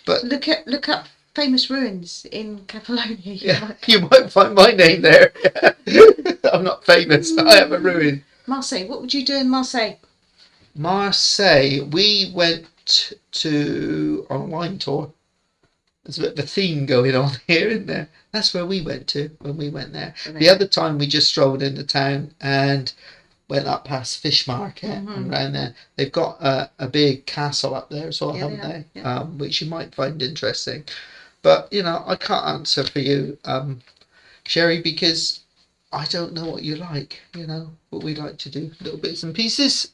But look up famous ruins in Catalonia. You might find my name there. I'm not famous. I am a ruin. Marseille. What would you do in Marseille? Marseille. We went on a wine tour. There's a bit of a theme going on here, isn't there? That's where we went to when we went there. The other time we just strolled into town and went up past Fish Market and round there. They've got a big castle up there as well, haven't they? Yeah. Which you might find interesting. But, I can't answer for you, Sherry, because I don't know what you like, what we like to do. Little bits and pieces.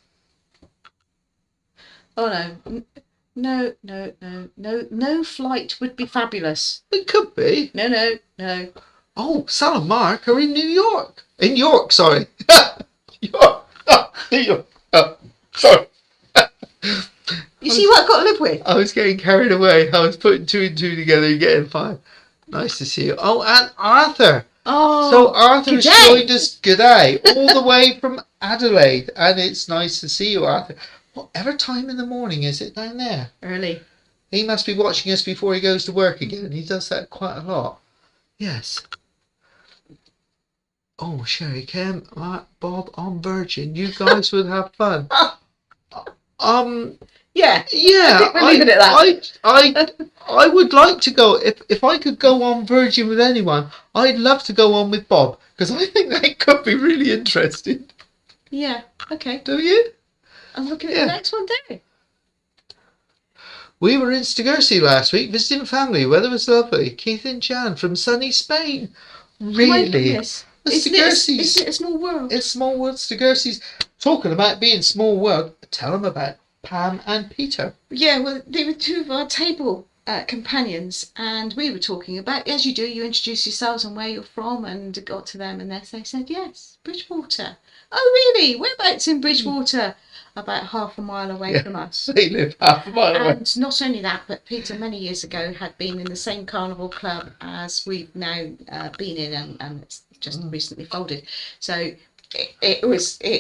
Oh, no. No, no, no, no, no flight would be fabulous. It could be. No, no, no. Oh, Sal and Mark are in New York. In York, sorry. York. Oh, New York. Oh, sorry. You see what I've got to live with? I was getting carried away. I was putting two and two together and getting five. Nice to see you. Oh, and Arthur. Oh, So Arthur's g'day. joined us, g'day, all the way from Adelaide. And it's nice to see you, Arthur. Whatever time in the morning is it down there? Early. He must be watching us before he goes to work again. He does that quite a lot. Yes. Oh, Sherry, Ken, Matt, Bob, I'm Virgin. You guys would have fun. Yeah. Yeah. I think we'll leave it at that. I would like to go. If I could go on Virgin with anyone, I'd love to go on with Bob because I think that could be really interesting. Yeah. Okay. Do you? I'm looking at the next one there. We were in Stigursey last week visiting family. Weather was lovely. Keith and Jan from sunny Spain. Really? My goodness. Isn't it a small world? It's small world. Stigursey's talking about being small world. Tell them about Pam and Peter. Yeah, well, they were two of our table companions, and we were talking about, as you do, you introduce yourselves and where you're from, and got to them, and they said, yes, Bridgewater. Oh, really? Whereabouts in Bridgewater? About half a mile away from us. They live half a mile away. And not only that, but Peter many years ago had been in the same carnival club as we've now been in, and it's just recently folded. So it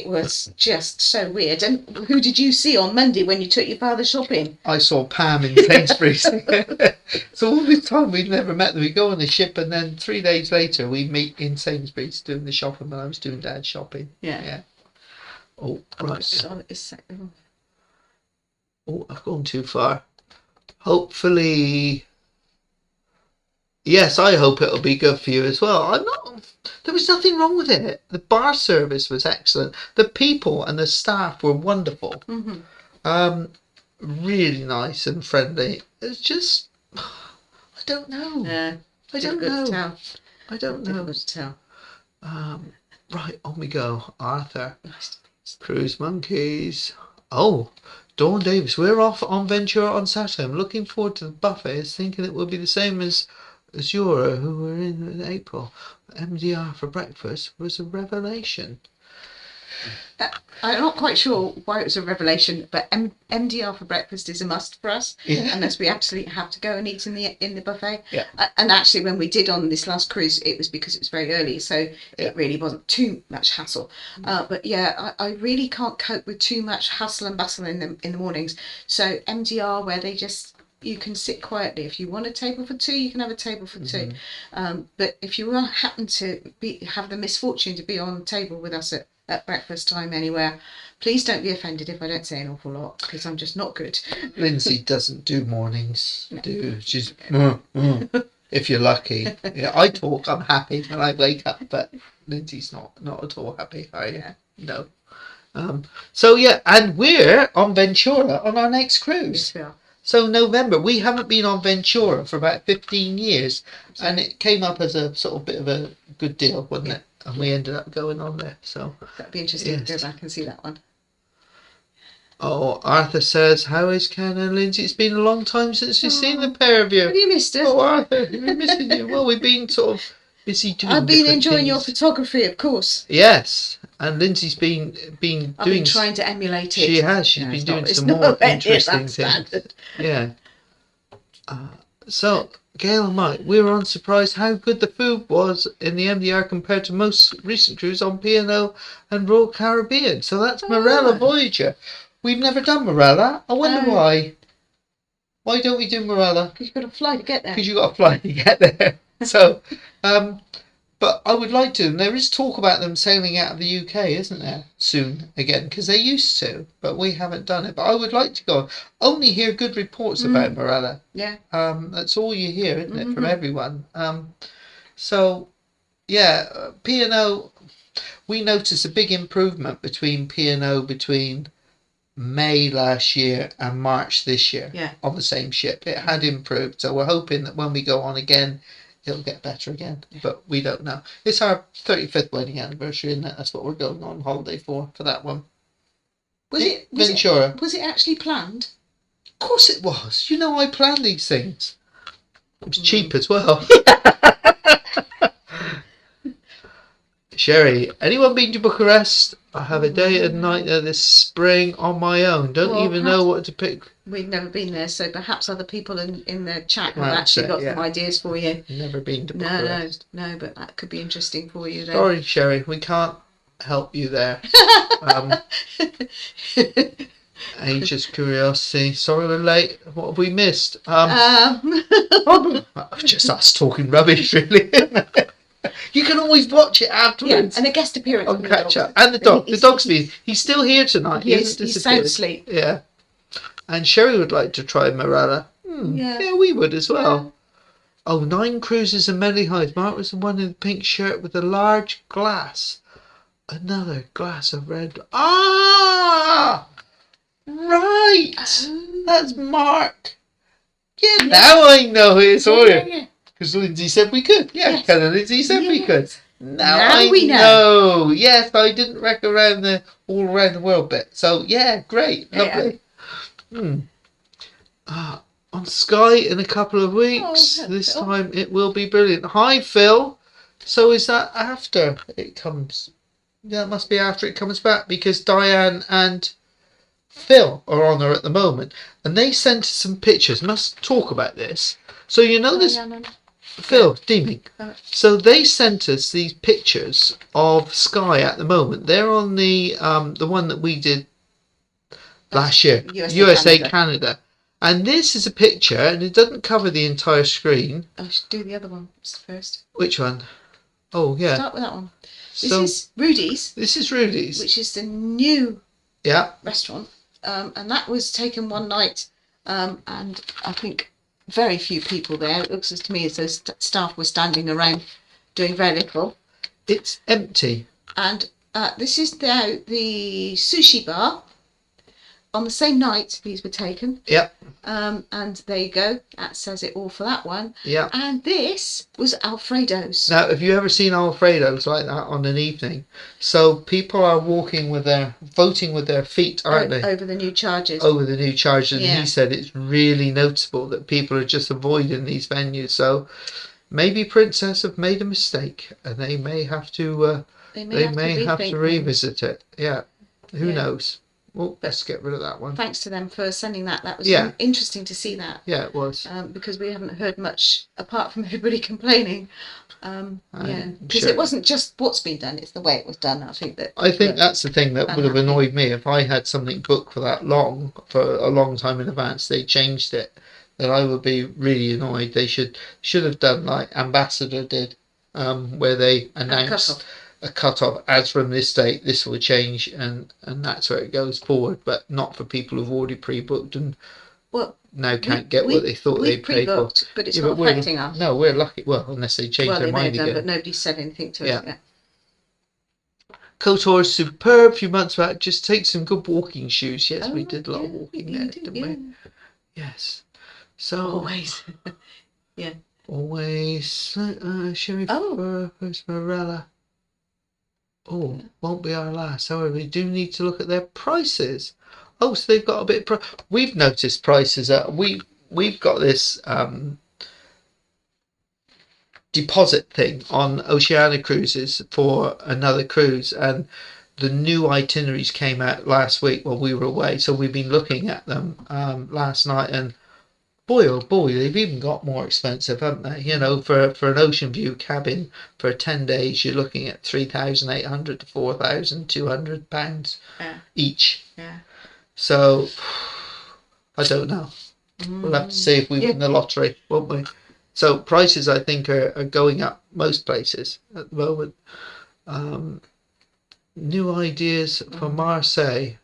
was just so weird. And who did you see on Monday when you took your father shopping? I saw Pam in Sainsbury's. So all this time we'd never met them. We go on the ship, and then 3 days later we meet in Sainsbury's doing the shopping when I was doing Dad's shopping. Yeah. Oh, right. Oh, I've gone too far. Hopefully, yes, I hope it'll be good for you as well. There was nothing wrong with it. The bar service was excellent. The people and the staff were wonderful. Mm-hmm. Really nice and friendly. It's just, I don't know. Yeah. I don't know. I don't know. Difficult to tell. Right, on we go. Arthur. Cruise Monkeys. Oh, Dawn Davis. We're off on Ventura on Saturday. I'm looking forward to the buffets, thinking it will be the same as Azura, who were in April. MDR for breakfast was a revelation. I'm not quite sure why it was a revelation, but MDR for breakfast is a must for us, unless we absolutely have to go and eat in the buffet. Yeah. And actually, when we did on this last cruise, it was because it was very early, so it really wasn't too much hassle. But yeah, I really can't cope with too much hustle and bustle in the mornings. So MDR, where you can sit quietly. If you want a table for two, you can have a table for two. But if you happen to have the misfortune to be on the table with us at breakfast time anywhere, please don't be offended if I don't say an awful lot, because I'm just not good. Lindsay doesn't do mornings. No. She's if you're lucky. Yeah, I talk. I'm happy when I wake up, but Lindsay's not at all happy. Are you? No. So yeah, and we're on Ventura on our next cruise. Yes, we are. So November, we haven't been on Ventura for about 15 years, and it came up as a sort of bit of a good deal, wasn't it? And we ended up going on there. So that'd be interesting to go back and see that one. Oh, Arthur says, how is Ken and Lindsay? It's been a long time since we've seen the pair of you. Have you missed us? Oh, Arthur, we've been missing you. Well, we've been sort of busy doing I've been enjoying things. your photography, of course. Yes, and Lindsay's been doing. I've been trying to emulate it. She has. She's been doing some more interesting things. Yeah. So, Gail and Mike, we were unsurprised how good the food was in the MDR compared to most recent cruises on P&O and Royal Caribbean. So that's Morella Voyager. We've never done Morella. I wonder why. Why don't we do Morella? Because you've got to fly to get there. Because you've got to fly to get there. So, but I would like to. And there is talk about them sailing out of the UK, isn't there? Soon again, because they used to, but we haven't done it. But I would like to go. Only hear good reports about Morella. Yeah. That's all you hear, isn't it, from everyone? So, yeah, P&O. We noticed a big improvement between P&O between May last year and March this year. Yeah. On the same ship, it had improved. So we're hoping that when we go on again, it'll get better again, but we don't know. It's our 35th wedding anniversary, and that's what we're going on holiday for that one. Was it Ventura? Was it actually planned? course it was. You know I plan these things. It was cheap as well. Sherry, anyone been to Bucharest? I have a day and night there this spring on my own. Don't even know what to pick. We've never been there, so perhaps other people in the chat have Right, actually got some ideas for you. Never been to Bucharest. No, but that could be interesting for you then. Sorry, Sherry, we can't help you there. Age's curiosity. Sorry we're late. What have we missed? Just us talking rubbish, really. You can always watch it afterwards. Yeah, and a guest appearance on catch up. And the dog. The dog's he's still here tonight. He's sound asleep. Yeah. And Sherry would like to try Morella. Yeah, we would as well. Yeah. Oh, 9 cruises and many hides. Mark was the one in the pink shirt with a large glass. Another glass of red. Ah! Right! Oh. That's Mark. Yeah, now I know who it's for. Because Lindsay said we could. Yeah, Ken and Lindsay said we could. Now we know. Yes, I didn't wreck around the all around the world bit. So yeah, great, lovely. On Sky in a couple of weeks. This time it will be brilliant. Hi Phil. So is that after it comes? Yeah, it must be after it comes back because Diane and Phil are on there at the moment, and they sent us some pictures. Must talk about this. So you know this. Phil, Deeming. So they sent us these pictures of Sky at the moment. They're on the one that we did last year, USA Canada. And this is a picture, and it doesn't cover the entire screen. I should do the other one first. Which one? Oh, yeah. Start with that one. This is Rudy's. This is Rudy's. Which is the new restaurant. And that was taken one night, and I think very few people there. It looks to me as though staff were standing around doing very little. It's empty. And this is now the sushi bar. On the same night these were taken. Yep. And there you go. That says it all for that one. Yeah. And this was Alfredo's. Now, have you ever seen Alfredo's like that on an evening? So people are voting with their feet, aren't they? Over the new charges. Over the new charges. Yeah. And he said it's really noticeable that people are just avoiding these venues. So maybe Princess have made a mistake, and they may have to. They may have to revisit it. Yeah. Who knows? Well, let's get rid of that one. Thanks to them for sending that. That was interesting to see that. Yeah, it was. Because we haven't heard much apart from everybody complaining. Because it wasn't just what's been done; it's the way it was done. I think that's the thing that would have annoyed me if I had something booked for a long time in advance. They changed it, then I would be really annoyed. They should have done like Ambassador did, where they announced a cut-off as from this date this will change, and that's where it goes forward, but not for people who've already pre-booked and now can't get what they thought they paid for. But it's not affecting us. No, we're lucky. Well, unless they change their mind again. But nobody said anything to us yet. KOTOR is superb. A few months back, just take some good walking shoes. Yes, we did a lot of walking there, didn't we? Yes. So always. Yeah. Always. Sherry first, Morella. Oh, won't be our last. However, we do need to look at their prices. Oh, so they've got a bit. We've noticed prices. We've got this deposit thing on Oceania cruises for another cruise, and the new itineraries came out last week while we were away. So we've been looking at them last night, and boy, oh boy, they've even got more expensive, haven't they? You know, for an ocean view cabin for 10 days, you're looking at £3,800 to £4,200 each. Yeah. So, I don't know. We'll have to see if we win the lottery, won't we? So prices, I think, are going up most places at the moment. New ideas for Marseille.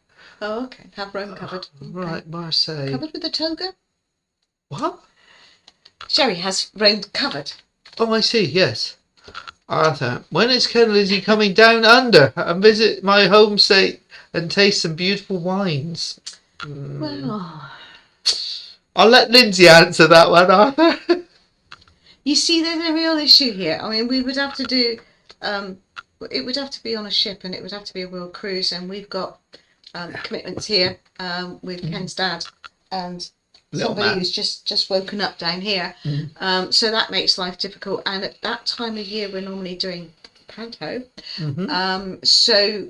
Oh, okay. Have Rome covered. Right, Marseille. Covered with a toga? What? Sherry has Rome covered. Oh, I see, yes. Arthur, when is Ken and Lizzie coming down under and visit my home state and taste some beautiful wines? Well, I'll let Lindsay answer that one, Arthur. You see, there's a real issue here. I mean, we would have to do... it would have to be on a ship, and it would have to be a world cruise, and we've got commitments here with Ken's dad, and somebody who's just woken up down here. So that makes life difficult. And at that time of year, we're normally doing Panto. So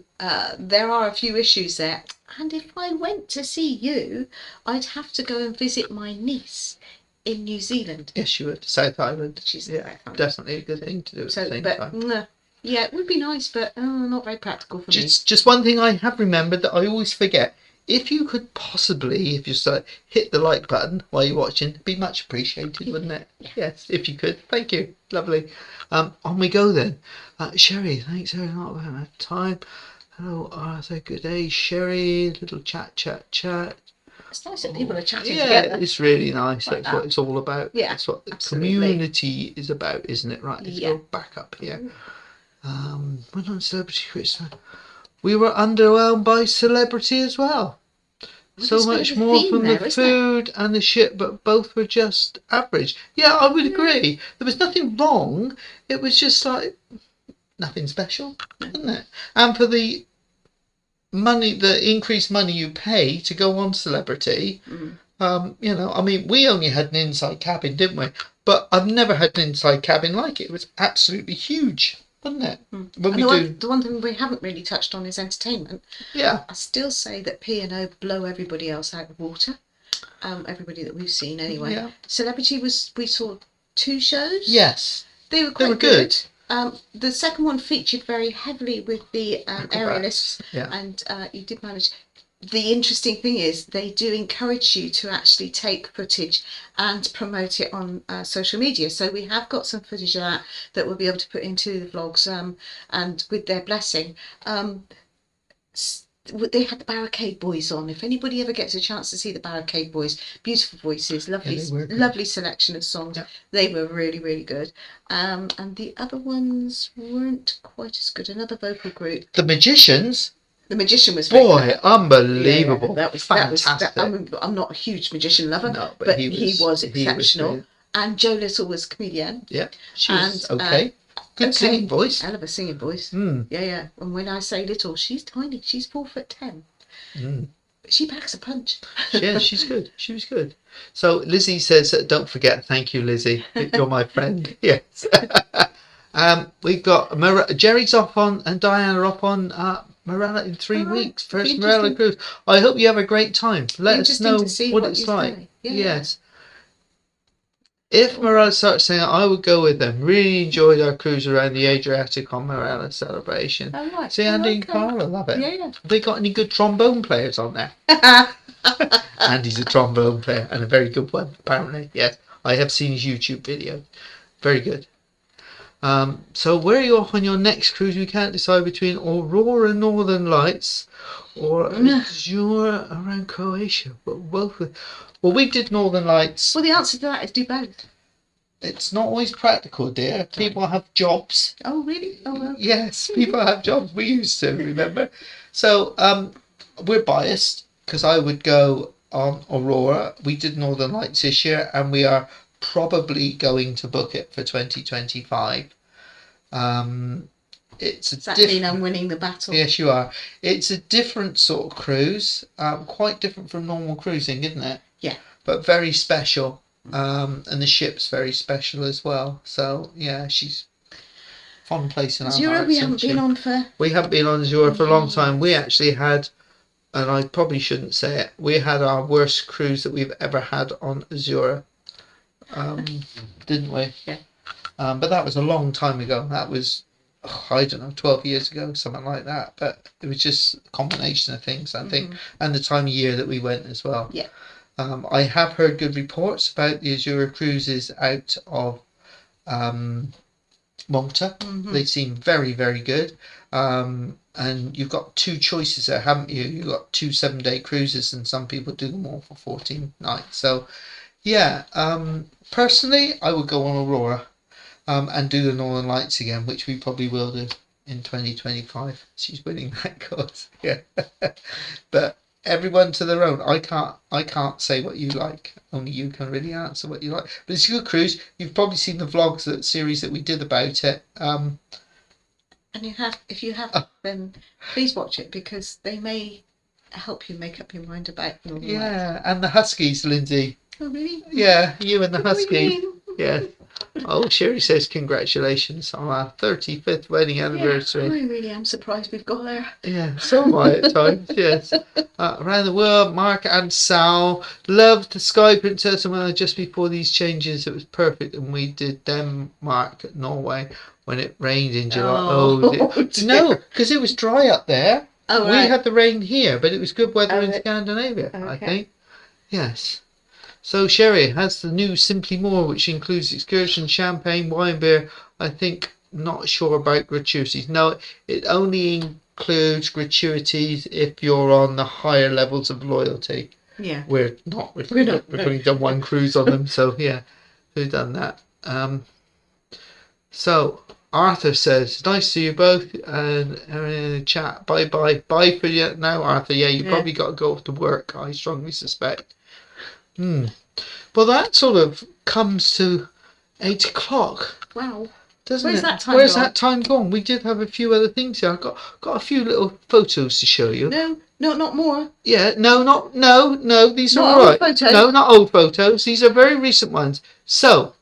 there are a few issues there. And if I went to see you, I'd have to go and visit my niece in New Zealand. Yes, you would. South Island. She's definitely a good thing to do at the same time. Yeah, it would be nice, but not very practical for me. Just one thing I have remembered that I always forget. If you could possibly, if you hit the like button while you're watching, it'd be much appreciated, wouldn't it? Yeah. Yes, if you could. Thank you. Lovely. On we go then. Sherry, thanks very much for that time. Hello, Arthur. Good day, Sherry. Little chat. It's nice that people are chatting together. together. It's really nice. That's what it's all about. Yeah, that's what the absolutely. community is about, isn't it? Right, let's go back up here. Went on Celebrity Christmas. We were underwhelmed by Celebrity as well. So much more from the food and the ship, but both were just average. Yeah, I would agree. There was nothing wrong. It was just like nothing special, wasn't it? And for the money, the increased money you pay to go on Celebrity, I mean, we only had an inside cabin, didn't we? But I've never had an inside cabin like it. It was absolutely huge, wasn't it? The one thing we haven't really touched on is entertainment. Yeah. I still say that P&O blow everybody else out of water. Everybody that we've seen anyway. Yeah. Celebrity we saw 2 shows. Yes. They were quite good. The second one featured very heavily with the aerialists, and you did manage. The interesting thing is they do encourage you to actually take footage and promote it on social media. So we have got some footage of that we'll be able to put into the vlogs, and with their blessing. They had the Barricade Boys on. If anybody ever gets a chance to see the Barricade Boys, beautiful voices, lovely selection of songs. Yeah. They were really, really good. And the other ones weren't quite as good. Another vocal group. The Magicians. The Magician was unbelievable. Yeah, that was fantastic. I'm not a huge magician lover, but he was exceptional. And Joe Little was comedian. Yeah, she was okay. Good singing voice. Hell of a singing voice. Yeah. And when I say little, she's tiny. She's 4'10". But she packs a punch. Yeah, she's good. She was good. So Lizzie says, "Don't forget, thank you, Lizzie. You're my friend." Yes. We've got Jerry's off on and Diana are off on Morella in 3 weeks. First Morella cruise. I hope you have a great time. Let us know what it's like. Yes. If Morella starts saying, I would go with them. Really enjoyed our cruise around the Adriatic on Morella celebration. Oh, right. See, Andy and Carla love it. Yeah. Have they got any good trombone players on there? Andy's a trombone player and a very good one, apparently. Yes, I have seen his YouTube video. Very good. So where are you off on your next cruise? We can't decide between Aurora Northern Lights or Azure around Croatia. But both. Well, we did Northern Lights. Well, the answer to that is do both. It's not always practical, dear. People have jobs. Oh, really? Oh, well. Yes, people have jobs. We used to, remember? So we're biased because I would go on Aurora. We did Northern Lights this year and we are probably going to book it for 2025. It's a Does that mean I'm winning the battle? Yes, you are. It's a different sort of cruise, quite different from normal cruising, isn't it? Yeah. But very special, and the ship's very special as well. So yeah, she's fond place in our hearts. We haven't been on Azure for a long time. We actually had, and I probably shouldn't say it, we had our worst cruise that we've ever had on Azure. Didn't we? Yeah. But that was a long time ago. That was, I don't know, 12 years ago, something like that. But it was just a combination of things, I think, and the time of year that we went as well. Yeah. I have heard good reports about the Azure cruises out of Malta. They seem very, very good. And you've got 2 choices there, haven't you? You've got 2 7-day cruises, and some people do them all for 14 nights. So, yeah, personally, I would go on Aurora and do the Northern Lights again, which we probably will do in 2025. She's winning that course. Yeah. But everyone to their own. I can't say what you like. Only you can really answer what you like. But it's a good cruise. You've probably seen the vlogs, that series that we did about it. And if you have, then please watch it, because they may help you make up your mind about Northern Lights. Yeah, and the Huskies, Lindsay. Oh, really? Yeah, you and the What do we husky. mean? Yeah. Oh, Sherry says congratulations on our 35th wedding Yeah, I anniversary. really am surprised we've got there. Yeah, so am I at times, yes. Around the world, Mark and Sal loved the Sky Princess, and just before these changes, it was perfect. And we did Denmark, Norway, when it rained in July. Oh, dear. No, because it was dry up there. Oh, We right. had the rain here, but it was good weather Oh, in Scandinavia, I okay. think. Yes. So Sherry has the new Simply More, which includes excursion, champagne, wine, beer. I think not sure about gratuities. No, it only includes gratuities if you're on the higher levels of loyalty. Yeah. We're not. We've not, only done one cruise on them, so yeah, who've done that? So Arthur says, "Nice to see you both," and in the chat, bye bye for you now, Arthur. Yeah, you probably got to go off to work. I strongly suspect. Well, that sort of comes to 8 o'clock. Wow. Doesn't Where's it? that time Where's gone? that time gone? We did have a few other things here. I've got a few little photos to show you. No, not more. Yeah, no. These are Not all old right. photos. No, not old photos. These are very recent ones. So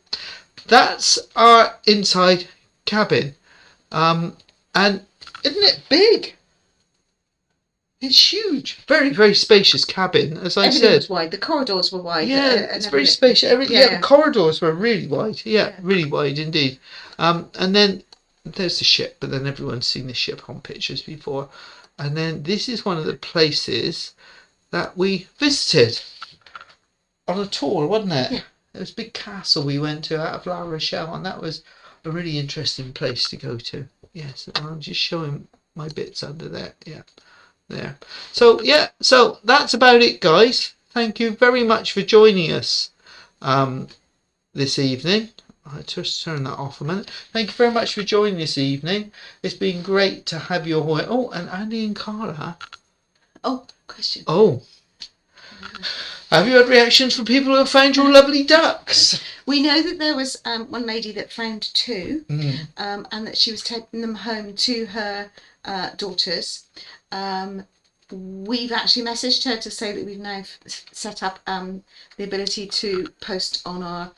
that's our inside cabin, and isn't it big? It's huge. Very, very spacious cabin, as I Everything said. was wide. The corridors were wide. Yeah, and it's very everything. spacious. The corridors were really wide. Yeah, Yeah. really wide indeed. And then there's the ship, but then everyone's seen the ship on pictures before. And then this is one of the places that we visited on a tour, wasn't it? Yeah. It was a big castle we went to out of La Rochelle, and that was a really interesting place to go to. Yes, I'm just showing my bits under there. Yeah. There. So yeah, so that's about it, guys. Thank you very much for joining us this evening. I'll just turn that off a minute. Thank you very much for joining this evening. It's been great to have you all. Oh, and Andy and Cara. Oh, question. Oh. Have you had reactions from people who have found your lovely ducks? We know that there was one lady that found two, Mm. and that she was taking them home to her daughters. We've actually messaged her to say that we've now set up the ability to post on our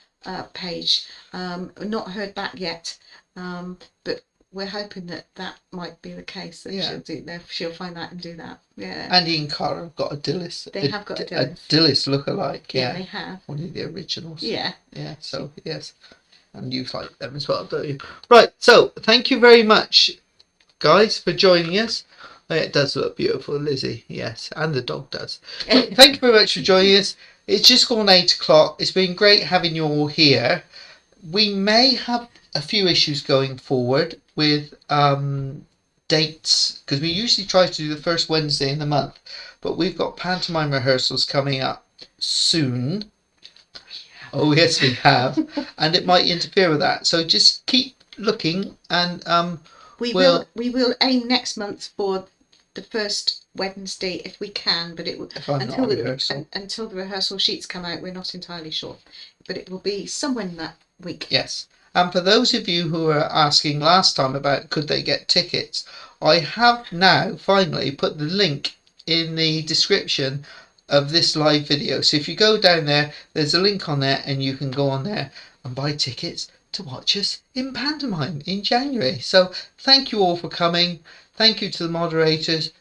page. Not heard back yet, but we're hoping that that might be the case. That she'll find that and do that. Yeah. Andy and Cara have got a Dillis. They have got a Dillis. A Dillis look-alike. Yeah, Yeah, they have. One of the originals. Yeah. Yeah. So yes, and you like them as well, don't you? Right. So thank you very much, guys, for joining us. It does look beautiful, Lizzie. Yes, and the dog does. So thank you very much for joining us. It's just gone 8 o'clock. It's been great having you all here. We may have a few issues going forward with dates, because we usually try to do the first Wednesday in the month, but we've got pantomime rehearsals coming up soon. Oh yes, we have, and it might interfere with that. So just keep looking, and we will aim next month for the first Wednesday if we can, but it will until the rehearsal sheets come out. We're not entirely sure, but it will be somewhere in that week. Yes. And for those of you who were asking last time about could they get tickets, I have now finally put the link in the description of this live video. So if you go down there, there's a link on there, and you can go on there and buy tickets to watch us in pantomime in January. So thank you all for coming. Thank you to the moderators.